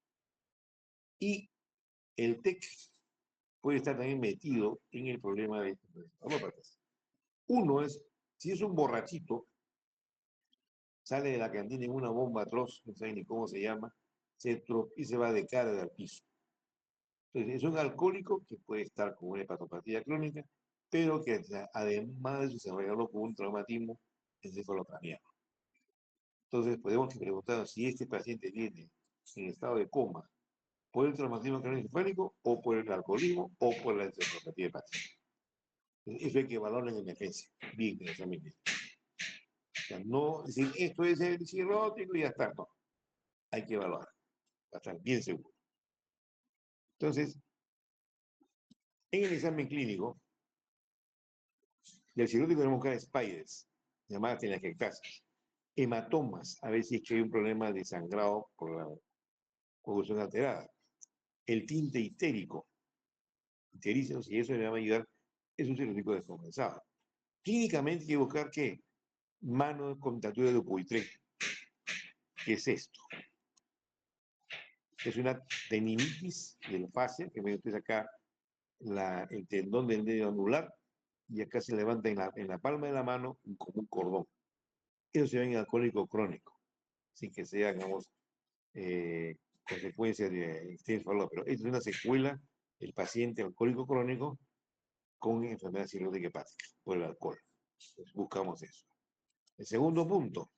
[SPEAKER 1] Y el TEC puede estar también metido en el problema de encefalópatas. Uno es, si es un borrachito, sale de la cantina en una bomba atroz, no sé ni cómo se llama, y se va de cara al piso. Entonces, es un alcohólico que puede estar con una hepatopatía crónica, pero que además de eso se regaló con un traumatismo encefalocraniano. Entonces, podemos preguntar si este paciente viene en estado de coma por el traumatismo craneoencefálico o por el alcoholismo o por la encefalopatía hepática. Eso hay que evaluarlo en emergencia, bien, exactamente. O sea, no decir esto es el cirrótico y ya está, no. Hay que evaluar, para estar bien seguro. Entonces, en el examen clínico, del cirrótico tenemos que buscar spiders, llamadas telangiectasias, hematomas, a ver si es que hay un problema de sangrado por la coagulación alterada. El tinte histérico, icteríceos, y eso le va a ayudar, es un cirrótico descompensado. Clínicamente hay que buscar ¿qué? Mano de contractura de Dupuytren. ¿Qué es esto? Es una tendinitis del fascia, que me usted acá el tendón del dedo anular, y acá se levanta en la palma de la mano como un cordón. Eso se ve en alcohólico crónico, sin que sea, digamos, consecuencia de extenso, pero es una secuela del paciente alcohólico crónico con enfermedad cirrótica hepática por el alcohol. Entonces, buscamos eso. El segundo punto,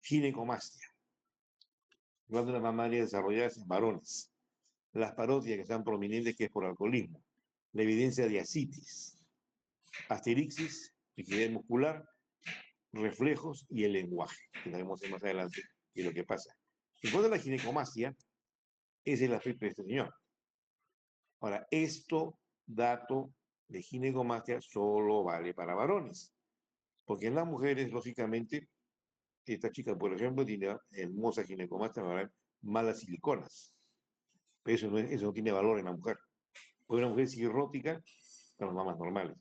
[SPEAKER 1] ginecomastia. Glándula mamaria desarrolladas en varones. Las parodias que están prominentes que es por alcoholismo. La evidencia de asitis, asterixis, rigidez muscular, reflejos y el lenguaje, que veremos más adelante qué es lo que pasa. En cuanto a la ginecomastia, es el aspecto de este señor. Ahora, dato de ginecomastia solo vale para varones, porque en las mujeres, lógicamente, esta chica, por ejemplo, tiene hermosa ginecomastia, malas siliconas, pero eso no tiene valor en la mujer. Porque una mujer cirrótica con las mamas normales.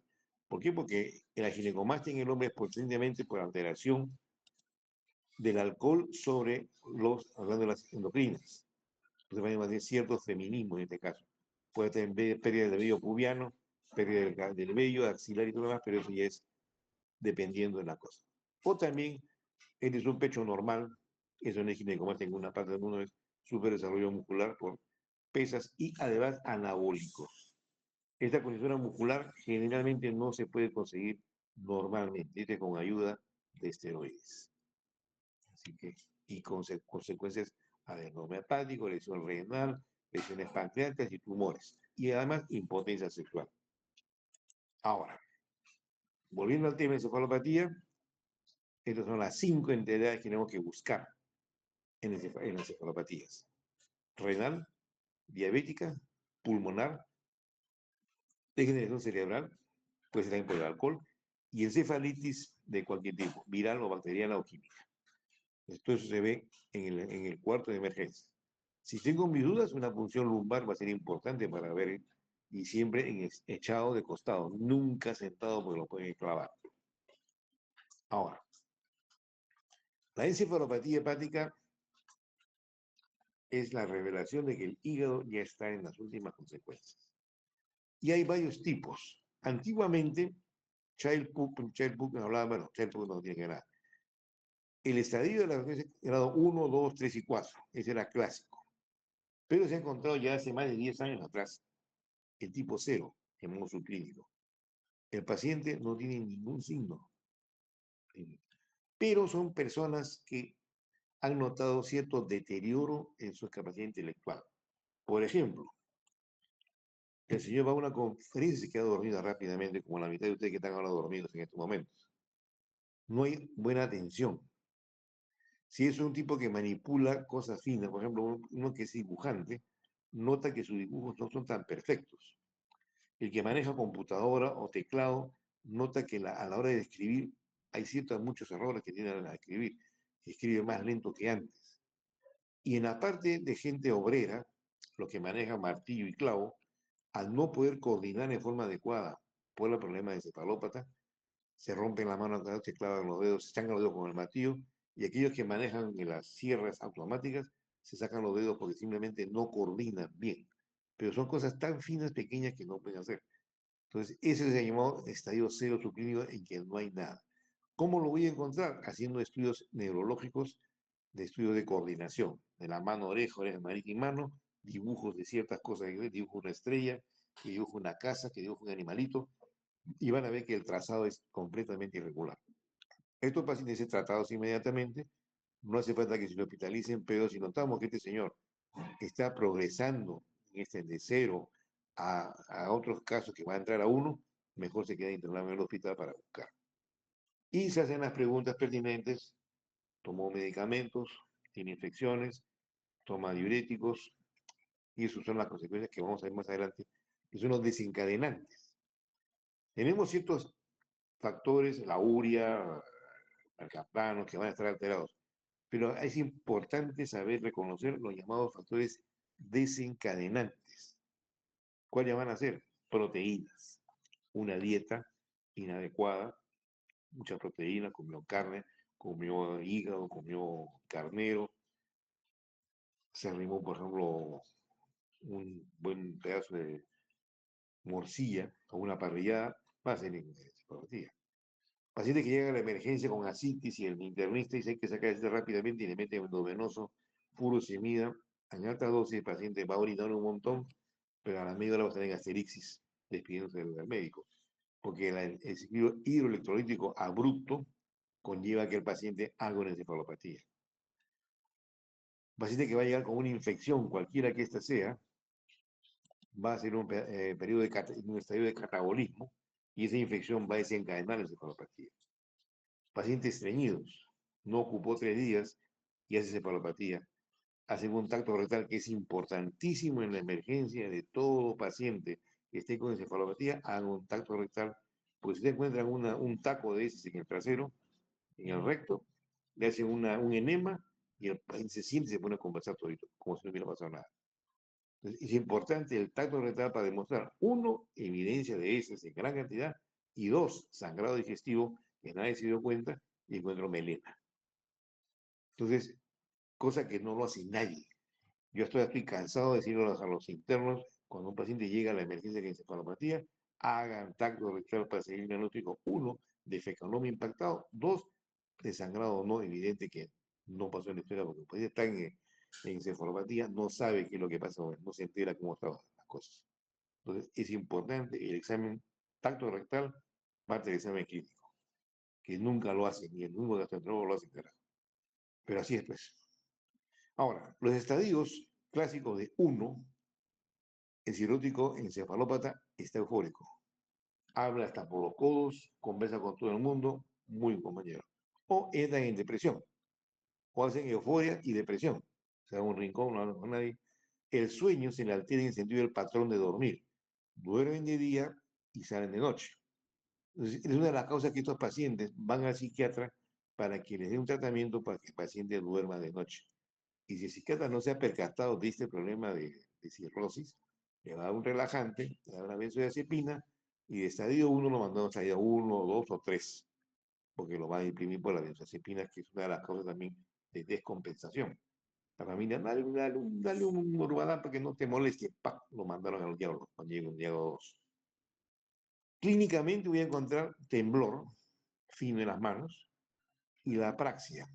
[SPEAKER 1] ¿Por qué? Porque la ginecomastia en el hombre es potencialmente por alteración del alcohol sobre las endocrinas. Entonces va a tener cierto feminismo en este caso. Puede tener pérdida del vello pubiano, pérdida del vello axilar y todo lo demás, pero eso ya es dependiendo de la cosa. O también, eres un pecho normal, eso no es ginecomastia en ninguna parte del mundo, es super desarrollo muscular por pesas y además anabólicos. Esta condición muscular generalmente no se puede conseguir normalmente, este con ayuda de esteroides. Así que, y consecuencias adenoma hepático, lesión renal, lesiones pancreáticas y tumores. Y además impotencia sexual. Ahora, volviendo al tema de encefalopatía, estas son las 5 entidades que tenemos que buscar en las encefalopatías. Renal, diabética, pulmonar, degeneración cerebral, puede ser también por el alcohol, y encefalitis de cualquier tipo, viral o bacteriana o química. Esto eso se ve en el cuarto de emergencia. Si tengo mis dudas, una punción lumbar va a ser importante para ver, y siempre echado de costado, nunca sentado porque lo pueden clavar. Ahora, la encefalopatía hepática es la revelación de que el hígado ya está en las últimas consecuencias. Y hay varios tipos. Antiguamente, Child-Pugh hablaba, bueno, Child-Pugh no tiene que ver nada. El estadio de la grado 1, 2, 3 y 4, ese era clásico. Pero se ha encontrado ya hace más de 10 años atrás el tipo 0 en modo subclínico. El paciente no tiene ningún signo, pero son personas que han notado cierto deterioro en su capacidad intelectual. Por ejemplo, el señor va a una conferencia y se queda dormido rápidamente, como la mitad de ustedes que están ahora dormidos en estos momentos. No hay buena atención. Si es un tipo que manipula cosas finas, por ejemplo, uno que es dibujante, nota que sus dibujos no son tan perfectos. El que maneja computadora o teclado, nota que a la hora de escribir hay muchos errores que tienen al escribir. Escribe más lento que antes. Y en la parte de gente obrera, los que manejan martillo y clavo, al no poder coordinar en forma adecuada por el problema de encefalópata, se rompen la mano, se clavan los dedos, se sacan los dedos con el martillo, y aquellos que manejan las sierras automáticas se sacan los dedos porque simplemente no coordinan bien. Pero son cosas tan finas, pequeñas que no pueden hacer. Entonces, ese se llamó estadio cero subclínico en que no hay nada. ¿Cómo lo voy a encontrar? Haciendo estudios neurológicos, de estudios de coordinación, de la mano, oreja, oreja, nariz y mano, dibujos de ciertas cosas, que dibujo una estrella, que dibujo una casa, que dibujo un animalito, y van a ver que el trazado es completamente irregular. Estos pacientes son tratados inmediatamente, no hace falta que se lo hospitalicen, pero si notamos que este señor está progresando en este de 0 a otros casos que va a entrar a 1, mejor se queda internado en el hospital para buscar. Y se hacen las preguntas pertinentes, tomó medicamentos, tiene infecciones, toma diuréticos, y esas son las consecuencias que vamos a ver más adelante, que son los desencadenantes. Tenemos ciertos factores, la urea, alcaplanos, que van a estar alterados, pero es importante saber reconocer los llamados factores desencadenantes. ¿Cuáles van a ser? Proteínas. Una dieta inadecuada, mucha proteína, comió carne, comió hígado, comió carnero, se arrimó, por ejemplo, un buen pedazo de morcilla o una parrillada, va a ser encefalopatía. Paciente que llega a la emergencia con asitis y el internista dice que sacar esto rápidamente y le mete endovenoso, furosemida, en alta dosis el paciente va a orinar un montón, pero a la media hora va a estar en asterixis, despidiéndose del médico, porque el ciclo hidroelectrolítico abrupto conlleva que el paciente haga una encefalopatía. Paciente que va a llegar con una infección, cualquiera que ésta sea, va a ser un periodo un estadio de catabolismo, y esa infección va a desencadenar la encefalopatía. Pacientes estreñidos, no ocupó 3 días y hace encefalopatía. Hacen un tacto rectal que es importantísimo en la emergencia de todo paciente que esté con encefalopatía, hagan un tacto rectal, pues si se encuentran un taco de ese en el trasero, en el recto, le hacen un enema y el paciente se siente y se pone a conversar todito, como si no hubiera pasado nada. Entonces, es importante el tacto rectal para demostrar, uno, evidencia de heces en gran cantidad, y dos, sangrado digestivo que nadie se dio cuenta y encuentro melena. Entonces, cosa que no lo hace nadie. Yo estoy cansado de decirlo a los internos, cuando un paciente llega a la emergencia de encefalopatía, hagan tacto rectal para seguir el diagnóstico, uno, de fecanoma impactado, 2, de sangrado no evidente que no pasó en la historia porque puede estar en encefalopatía, no sabe qué es lo que pasa, no se entera cómo están las cosas. Entonces, es importante el examen tacto rectal, parte del examen clínico, que nunca lo hacen, ni el mismo gastroenterólogo lo hace, carajo. Pero así es, pues. Ahora, los estadios clásicos de 1, el cirrótico encefalópata está eufórico. Habla hasta por los codos, conversa con todo el mundo, muy compañero. O entran en depresión, o hacen euforia y depresión. O sea, un rincón, no hablan con nadie. El sueño se le altera en el sentido del patrón de dormir. Duermen de día y salen de noche. Entonces, es una de las causas que estos pacientes van al psiquiatra para que les dé un tratamiento para que el paciente duerma de noche. Y si el psiquiatra no se ha percatado de este problema de cirrosis, le va a dar un relajante, le da una benzodiazepina, y de estadio 1 lo mandamos a estadio 1, 2 o 3, porque lo van a imprimir por la benzodiazepina, que es una de las causas también de descompensación. La familia, dale un Urbadán para que no te moleste, ¡pam! Lo mandaron al diablo, cuando llega un diablo 2. Clínicamente voy a encontrar temblor fino en las manos y la apraxia,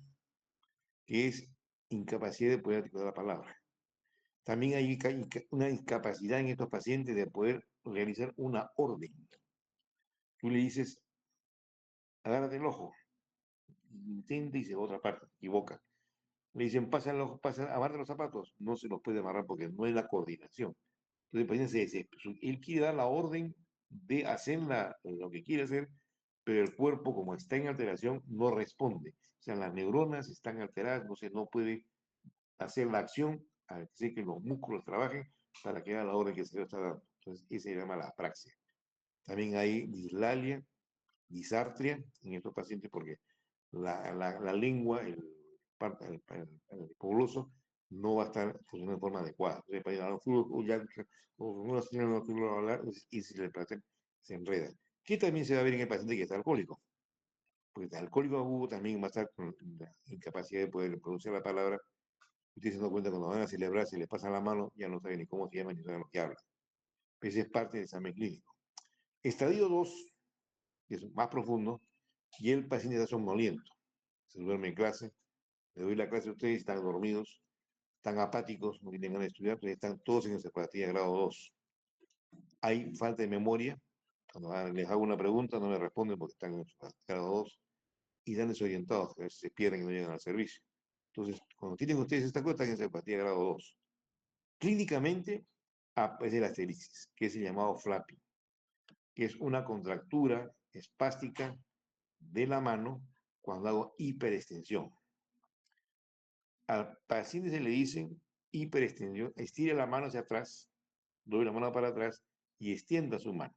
[SPEAKER 1] que es incapacidad de poder articular la palabra. También hay una discapacidad en estos pacientes de poder realizar una orden. Tú le dices, agárrate el ojo, intenta y se va a otra parte, equivoca. Le dicen, pasa amarra los zapatos, no se los puede amarrar porque no es la coordinación. Entonces el paciente él quiere dar la orden de hacer lo que quiere hacer, pero el cuerpo, como está en alteración, no responde. O sea, las neuronas están alteradas, no puede hacer la acción, hacer que los músculos trabajen para que haga la orden que se le está dando. Entonces, ese se llama la apraxia. También hay dislalia, disartria en estos pacientes porque la lengua, el pubuloso, no va a estar funcionando de forma adecuada. Entonces, para ir a los una señora no quiere hablar y si le se enreda. Que también se va a ver en el paciente que está alcohólico. Porque el alcohólico agudo también va a estar con la incapacidad de poder pronunciar la palabra. Ustedes se dan cuenta cuando van a celebrar, se les pasa la mano, ya no saben ni cómo se llama ni saben lo que hablan. Ese es parte del examen clínico. Estadio 2, que es más profundo, y el paciente está somnoliento. Se duerme en clase, le doy la clase a ustedes, están dormidos, están apáticos, no tienen ganas de estudiar, pero están todos en encefalopatía de grado 2. Hay falta de memoria, cuando les hago una pregunta no me responden porque están en grado 2 y están desorientados, a veces se pierden y no llegan al servicio. Entonces, cuando tienen ustedes esta cosa, están en encefalopatía de grado 2. Clínicamente aparece la asteriscis, que es el llamado flapping, que es una contractura espástica de la mano cuando hago hiperextensión. Al paciente se le dice hiperextensión, estire la mano hacia atrás, doy la mano para atrás y extienda su mano.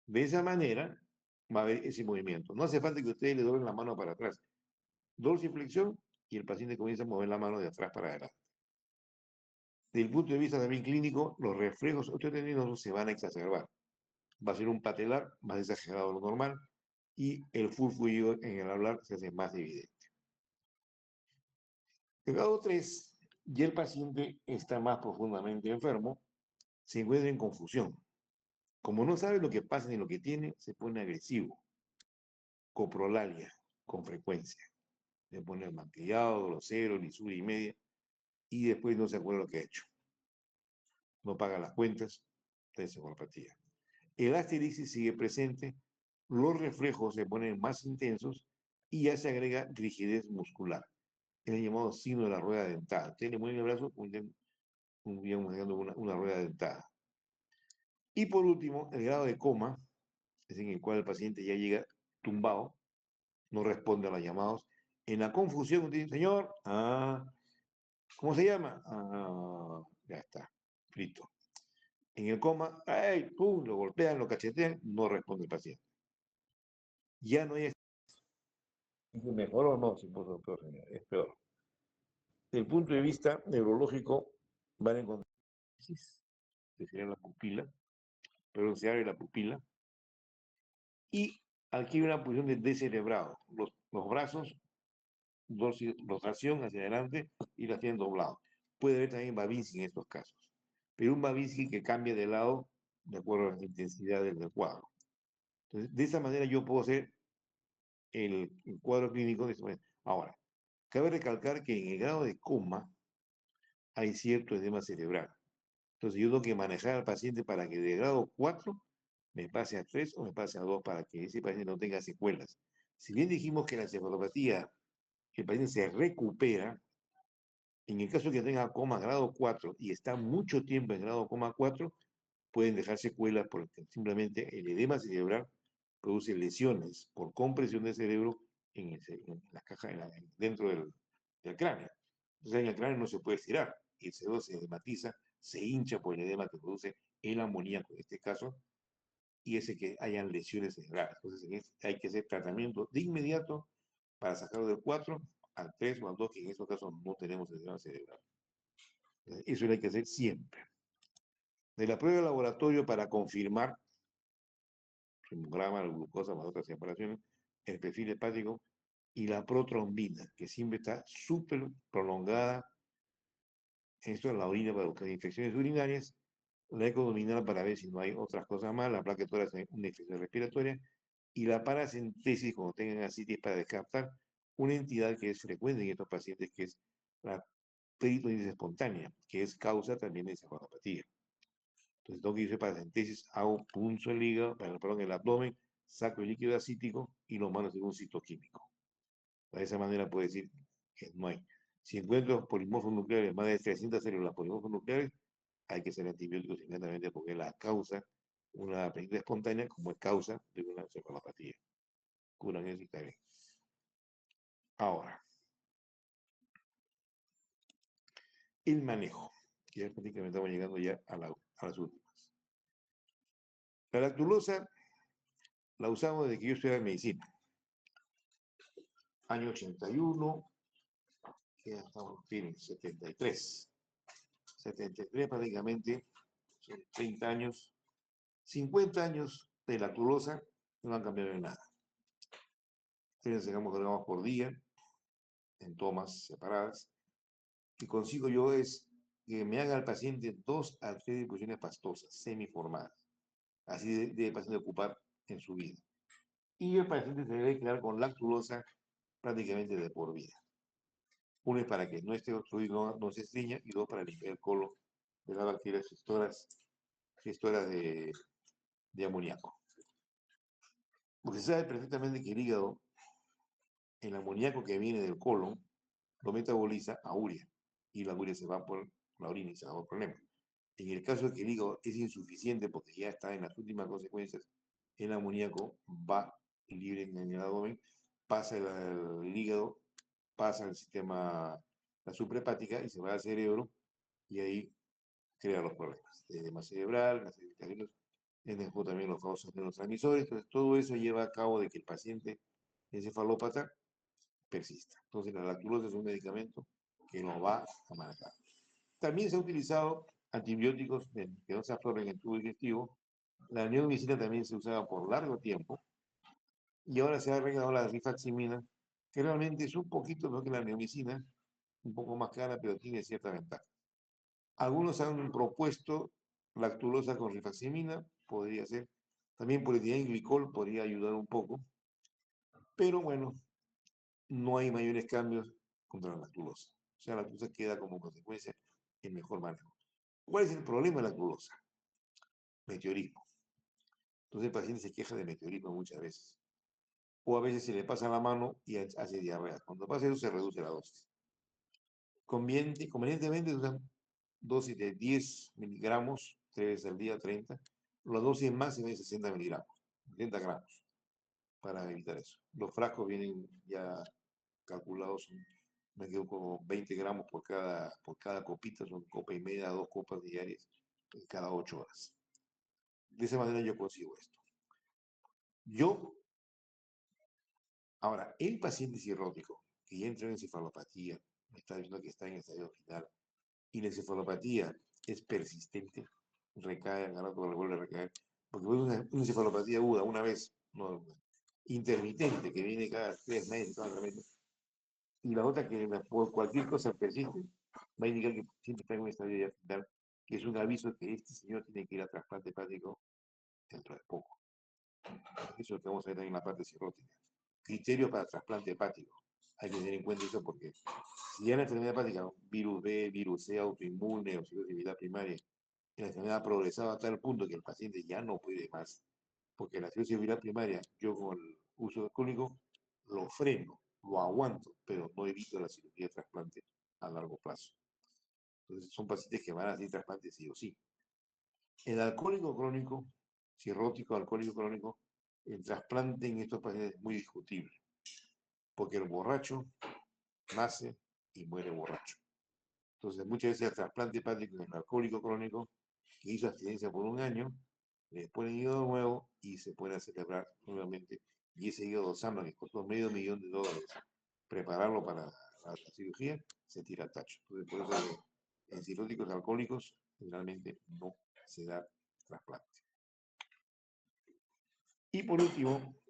[SPEAKER 1] De esa manera va a haber ese movimiento. No hace falta que ustedes le doblen la mano para atrás. Dorsiflexión y el paciente comienza a mover la mano de atrás para adelante. Desde el punto de vista también clínico, los reflejos osteotendinosos se van a exacerbar. Va a ser un patelar más exagerado de lo normal y el furfullido en el hablar se hace más evidente. En grado 3, ya el paciente está más profundamente enfermo, se encuentra en confusión. Como no sabe lo que pasa ni lo que tiene, se pone agresivo. Coprolalia, con frecuencia. Se pone maquillado, grosero, lisura y media, y después no se acuerda lo que ha hecho. No paga las cuentas, encefalopatía. El asteriscis sigue presente, los reflejos se ponen más intensos y ya se agrega rigidez muscular. Es el llamado signo de la rueda dentada. Ustedes le mueven el brazo, una rueda dentada. Y por último, el grado de coma, es en el cual el paciente ya llega tumbado, no responde a los llamados. En la confusión, usted dice, señor, ¿cómo se llama? Ya está, frito. En el coma, ¡ay! ¡Pum! Lo golpean, lo cachetean, no responde el paciente. Ya no hay. ¿Es mejor o no? Si puso peor, señor. Es peor. Desde el punto de vista neurológico, van a encontrar que sería la pupila, pero se abre la pupila, y aquí hay una posición de descerebrado. Los brazos, rotación hacia adelante y las tienen doblados. Puede haber también Babinski en estos casos, pero un Babinski que cambia de lado de acuerdo a la intensidad del cuadro. Entonces, de esa manera yo puedo hacer el cuadro clínico de esa manera. Ahora, cabe recalcar que en el grado de coma hay cierto edema cerebral. Entonces, yo tengo que manejar al paciente para que de grado 4 me pase a 3 o me pase a 2 para que ese paciente no tenga secuelas. Si bien dijimos que la encefalopatía, el paciente se recupera, en el caso que tenga coma grado 4 y está mucho tiempo en grado coma 4, pueden dejar secuelas porque simplemente el edema cerebral produce lesiones por compresión del cerebro en la caja, dentro del cráneo. Entonces en el cráneo no se puede estirar y el cerebro se edematiza, se hincha por el edema que produce el amoníaco en este caso, y ese que hayan lesiones cerebrales. Entonces hay que hacer tratamiento de inmediato para sacarlo del 4 al 3 o al 2, que en estos casos no tenemos edema cerebral. Eso lo hay que hacer siempre. De la prueba de laboratorio para confirmar hemograma, la glucosa, más otras separaciones, el perfil hepático y la protrombina, que siempre está súper prolongada. Esto es la orina para buscar infecciones urinarias, la ecodominal para ver si no hay otras cosas más, la placa torácica, una infección respiratoria, y la paracentesis cuando tengan ascitis para descartar una entidad que es frecuente en estos pacientes, que es la peritonitis espontánea, que es causa también de encefalopatía. Entonces tengo que irse para paracentesis, hago punzo el hígado, perdón, el abdomen, saco el líquido acítico y lo mando a hacer un citoquímico. De esa manera puedo decir que no hay. Si encuentro polimorfos nucleares, más de 300 células polimorfos nucleares, hay que hacer antibióticos inmediatamente porque la causa, una peritonitis espontánea, como es causa de una encefalopatía. Curan eso y está bien. Ahora, el manejo. Ya prácticamente estamos llegando ya a las últimas. La lactulosa la usamos desde que yo estudiaba medicina. Año 81, ya estamos en 73. 73 prácticamente, son 30 años, 50 años de lactulosa, no han cambiado en nada. 3 gramos por día, en tomas separadas. Y consigo yo es que me haga al paciente 2 a 3 difusiones pastosas, semiformadas. Así debe paciente ocupar en su vida. Y el paciente se debe quedar con lactulosa prácticamente de por vida. Uno es para que no esté obstruido, no se estriña, y dos para limpiar el colon de las bacterias gestoras de amoníaco. Porque se sabe perfectamente que el hígado, el amoníaco que viene del colon, lo metaboliza a urea, y la urea se va por la orina y se va por problema. En el caso de que el hígado es insuficiente porque ya está en las últimas consecuencias, el amoníaco va libre en el abdomen, pasa el hígado, pasa al sistema, la suprahepática y se va al cerebro y ahí crea los problemas. Edema cerebral, las irritaciones, también los famosos neurotransmisores. Entonces, todo eso lleva a cabo de que el paciente encefalópata persista. Entonces, la lactulosa es un medicamento que nos va a manejar. También se ha utilizado antibióticos que no se absorben en el tubo digestivo. La neomicina también se usaba por largo tiempo. Y ahora se ha agregado la rifaximina, que realmente es un poquito mejor que la neomicina, un poco más cara, pero tiene cierta ventaja. Algunos han propuesto lactulosa con rifaximina, podría ser. También polietilenglicol podría ayudar un poco. Pero bueno, no hay mayores cambios contra la lactulosa. O sea, la lactulosa queda como consecuencia el mejor manejo. ¿Cuál es el problema de la lactulosa? Meteorismo. Entonces el paciente se queja de meteorismo muchas veces. O a veces se le pasa la mano y hace diarrea. Cuando pasa eso se reduce la dosis. Convenientemente usan dosis de 10 miligramos, 3 veces al día, 30. La dosis máxima es 60 miligramos, 30 gramos, para evitar eso. Los frascos vienen ya calculados, me quedo como 20 gramos por cada copita, son copa y media, 2 copas diarias, cada 8 horas. De esa manera yo consigo esto. Ahora, el paciente cirrótico que ya entra en encefalopatía, me está diciendo que está en estadio final, y la encefalopatía es persistente, recae, al rato le vuelve a recaer, porque es una encefalopatía aguda, una vez, no, intermitente, que viene cada 3 meses, cada 3 meses, y la otra que por cualquier cosa persiste, va a indicar que siempre está en un estadio ya final, que es un aviso que este señor tiene que ir a trasplante hepático dentro de poco. Eso es lo que vamos a ver también en la parte cirrótica. Criterios para trasplante hepático. Hay que tener en cuenta eso porque si ya la enfermedad hepática, virus B, virus C, autoinmune o cirrosis viral primaria, la enfermedad ha progresado a tal punto que el paciente ya no puede más, porque la cirrosis viral primaria, yo con el uso de alcohólico, lo freno, lo aguanto, pero no evito la cirugía de trasplante a largo plazo. Entonces son pacientes que van a hacer trasplante sí o sí. El alcohólico crónico, cirrótico alcohólico crónico, el trasplante en estos pacientes es muy discutible, porque el borracho nace y muere borracho. Entonces, muchas veces el trasplante hepático en el alcohólico crónico, que hizo abstinencia por un año, le ponen hígado nuevo y se puede celebrar nuevamente. Y ese hígado sano que costó $500,000 prepararlo para la cirugía, se tira al tacho. Entonces, por eso en cirróticos alcohólicos generalmente no se da trasplante. Y por último,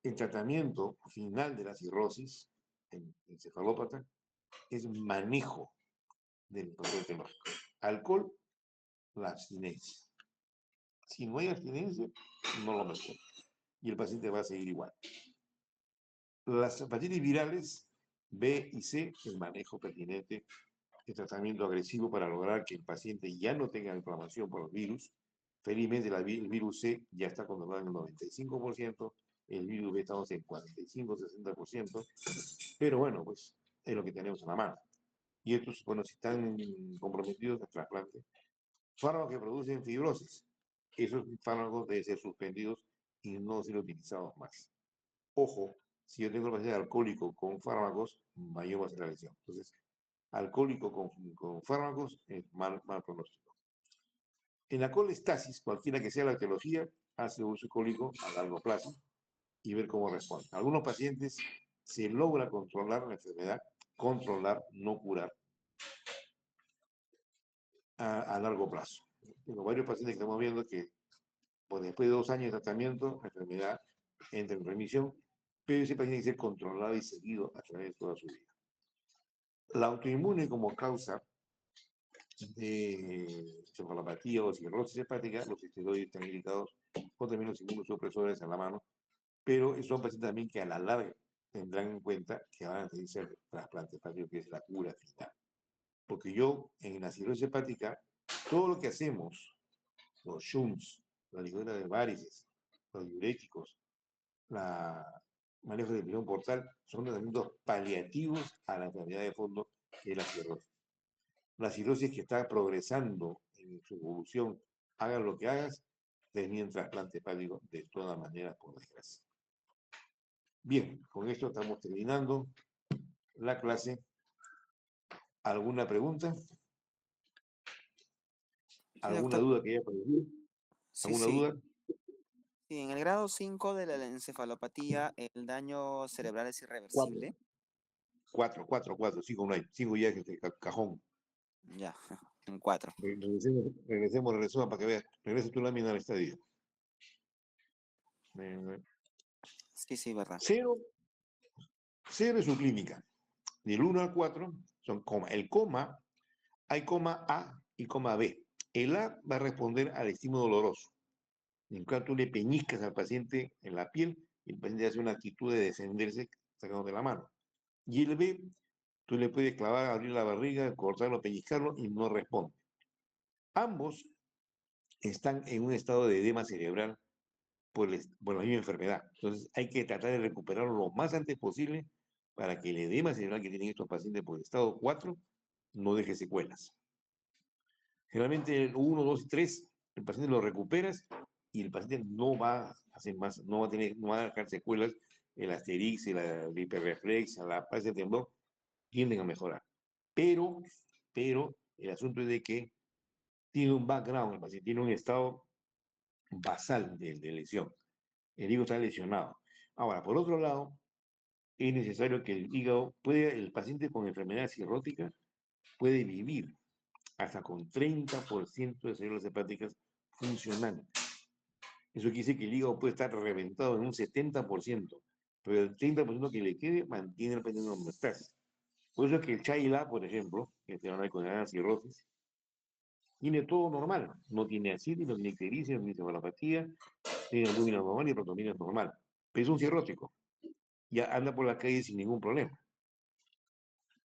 [SPEAKER 1] el tratamiento final de la cirrosis en encefalópata es manejo del proceso etiológico. Alcohol, la abstinencia. Si no hay abstinencia, no lo mejor. Y el paciente va a seguir igual. Las hepatitis virales B y C, el manejo pertinente, el tratamiento agresivo para lograr que el paciente ya no tenga inflamación por los virus. Felizmente el virus C ya está controlado en el 95%, el virus B estamos en 45-60%, pero bueno, pues es lo que tenemos en la mano. Y estos, bueno, si están comprometidos al trasplante, fármacos que producen fibrosis, esos fármacos deben ser suspendidos y no ser utilizados más. Ojo, si yo tengo el paciente alcohólico con fármacos, mayor va a ser la lesión. Entonces, alcohólico con fármacos es mal pronóstico. En la colestasis, cualquiera que sea la etiología, hace uso alcohólico a largo plazo y ver cómo responde. Algunos pacientes se logra controlar la enfermedad, controlar, no curar, a largo plazo. Tengo varios pacientes que estamos viendo que pues, después de 2 años de tratamiento, la enfermedad entra en remisión, pero ese paciente tiene que ser controlado y seguido a través de toda su vida. La autoinmune como causa de encefalopatía o cirrosis hepática, los esteroides están indicados con también los inmunosupresores en la mano, pero son pacientes también que a la larga tendrán en cuenta que van a tener que ser trasplante hepático, que es la cura final. Porque yo, en la cirrosis hepática, todo lo que hacemos, los shunts, la ligadura de varices, los diuréticos, la manejo de presión portal, son tratamientos paliativos a la enfermedad de fondo que es la cirrosis. La cirrosis que está progresando en su evolución, hagas lo que hagas, termina en trasplante hepático de todas maneras, por desgracia. Bien, con esto estamos terminando la clase. ¿Alguna pregunta?
[SPEAKER 3] Sí,
[SPEAKER 1] ¿Alguna
[SPEAKER 3] doctor.
[SPEAKER 1] duda que haya aparecido?
[SPEAKER 3] Sí,
[SPEAKER 1] ¿Alguna
[SPEAKER 3] sí.
[SPEAKER 1] duda?
[SPEAKER 3] Sí, en el grado 5 de la encefalopatía, el daño cerebral es
[SPEAKER 1] Cuatro.
[SPEAKER 3] irreversible.
[SPEAKER 1] Cuatro. 5 no hay. 5 ya es el cajón.
[SPEAKER 3] Ya, en 4.
[SPEAKER 1] Regresemos para que veas. Regresa tu lámina al estadio.
[SPEAKER 3] Sí, sí, verdad.
[SPEAKER 1] Cero es su clínica. Del 1 al 4 son coma. El coma, hay coma A y coma B. El A va a responder al estímulo doloroso. En cuanto tú le peñiscas al paciente en la piel, el paciente hace una actitud de descenderse sacando de la mano. Y el B, tú le puedes clavar, abrir la barriga, cortarlo, pellizcarlo y no responde. Ambos están en un estado de edema cerebral por la misma enfermedad. Entonces hay que tratar de recuperarlo lo más antes posible para que el edema cerebral que tienen estos pacientes por el estado 4 no deje secuelas. Generalmente el 1, 2 y 3, el paciente lo recuperas y el paciente no va a hacer más, no va a dejar secuelas. El asterix, el hiperreflex, la fase de temblor tienden a mejorar. Pero el asunto es de que tiene un background, el paciente tiene un estado basal de lesión. El hígado está lesionado. Ahora, por otro lado, es necesario que el paciente con enfermedad cirrótica puede vivir hasta con 30% de células hepáticas funcionantes. Eso quiere decir que el hígado puede estar reventado en un 70%, pero el 30% que le quede mantiene el paciente en homeostasis. Por eso es que el Chaila, por ejemplo, que se llama con cirrosis, Tiene todo normal, no tiene ascitis, no tiene ictericia, no tiene encefalopatía, tiene albúmina normal y protomina normal, pero es un cirrótico, ya anda por la calle sin ningún problema.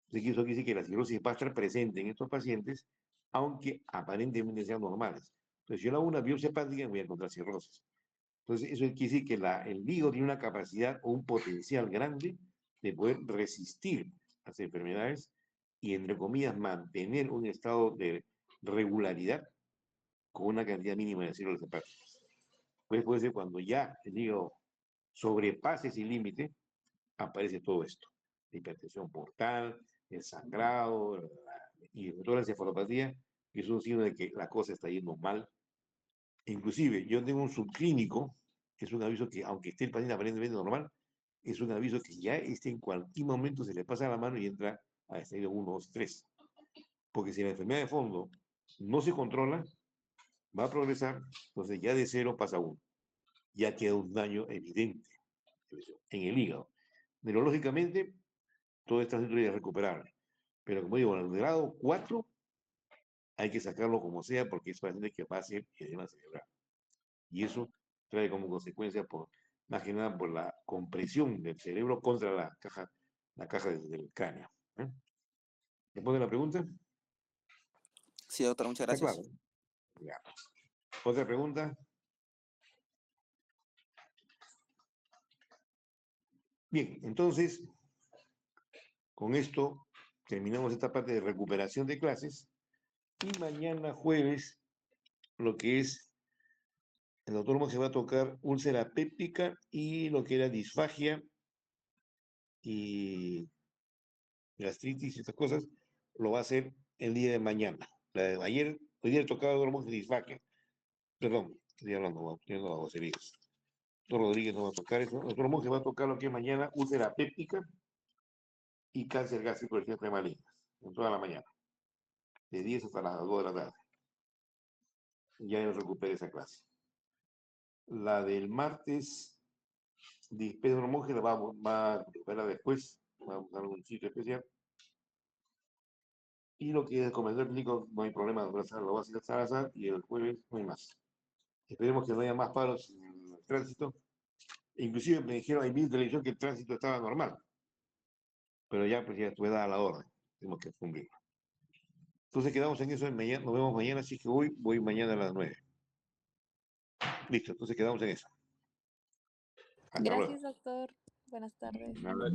[SPEAKER 1] Entonces, eso quiere decir que la cirrosis va a estar presente en estos pacientes, aunque aparentemente sean normales. Entonces, si yo le hago una biopsia hepática, voy a encontrar cirrosis. Entonces, eso quiere decir que el hígado tiene una capacidad o un potencial grande de poder resistir las enfermedades y, entre comillas, mantener un estado de regularidad con una cantidad mínima de células hepáticas. Pues puede ser cuando ya el hígado sobrepase ese límite, aparece todo esto. La hipertensión portal, el sangrado y toda la encefalopatía, que es un signo de que la cosa está yendo mal. Inclusive, yo tengo un subclínico, que es un aviso que, aunque esté el paciente aparentemente normal, es un aviso que ya en cualquier momento se le pasa la mano y entra a estadio 1, 2, 3. Porque si la enfermedad de fondo no se controla, va a progresar, entonces ya de 0 pasa a 1. Ya queda un daño evidente en el hígado. Neurológicamente, toda esta situación es recuperable. Pero como digo, en el grado 4 hay que sacarlo como sea porque es paciente que va a ser edema cerebral. Y eso trae como consecuencia, más que nada, por la compresión del cerebro contra la caja del cráneo. ¿Después de la pregunta?
[SPEAKER 3] Sí, doctor, muchas
[SPEAKER 1] ¿Está
[SPEAKER 3] gracias.
[SPEAKER 1] claro? Ya. ¿Otra pregunta? Bien, entonces, con esto terminamos esta parte de recuperación de clases y mañana jueves lo que es el doctor Monge va a tocar úlcera péptica y lo que era disfagia y gastritis y estas cosas, lo va a hacer el día de mañana. Hoy día le tocaba al doctor Monge disfagia. Perdón, estoy hablando de groserías. Doctor Rodríguez no va a tocar eso. El doctor Monge va a tocar lo que es mañana úlcera péptica y cáncer gástrico de ciertas malignas, en toda la mañana, de 10 hasta las 2 de la tarde. Ya no recupere esa clase. La del martes de Pedro Monge la va a recuperar después, va a buscar un sitio especial. Y lo que es el comedor clínico, no hay problema, lo va a hacer Salazar y el jueves no hay más. Esperemos que no haya más paros en el tránsito. Inclusive me dijeron ahí mismo televisión que el tránsito estaba normal, pero ya pues ya estuve dada la orden, tenemos que cumplirlo. Entonces quedamos en eso, mañana, nos vemos mañana, así que voy mañana a las 9. Listo, entonces quedamos en eso. Hasta luego.
[SPEAKER 4] Gracias, doctor. Buenas tardes.
[SPEAKER 1] Nada,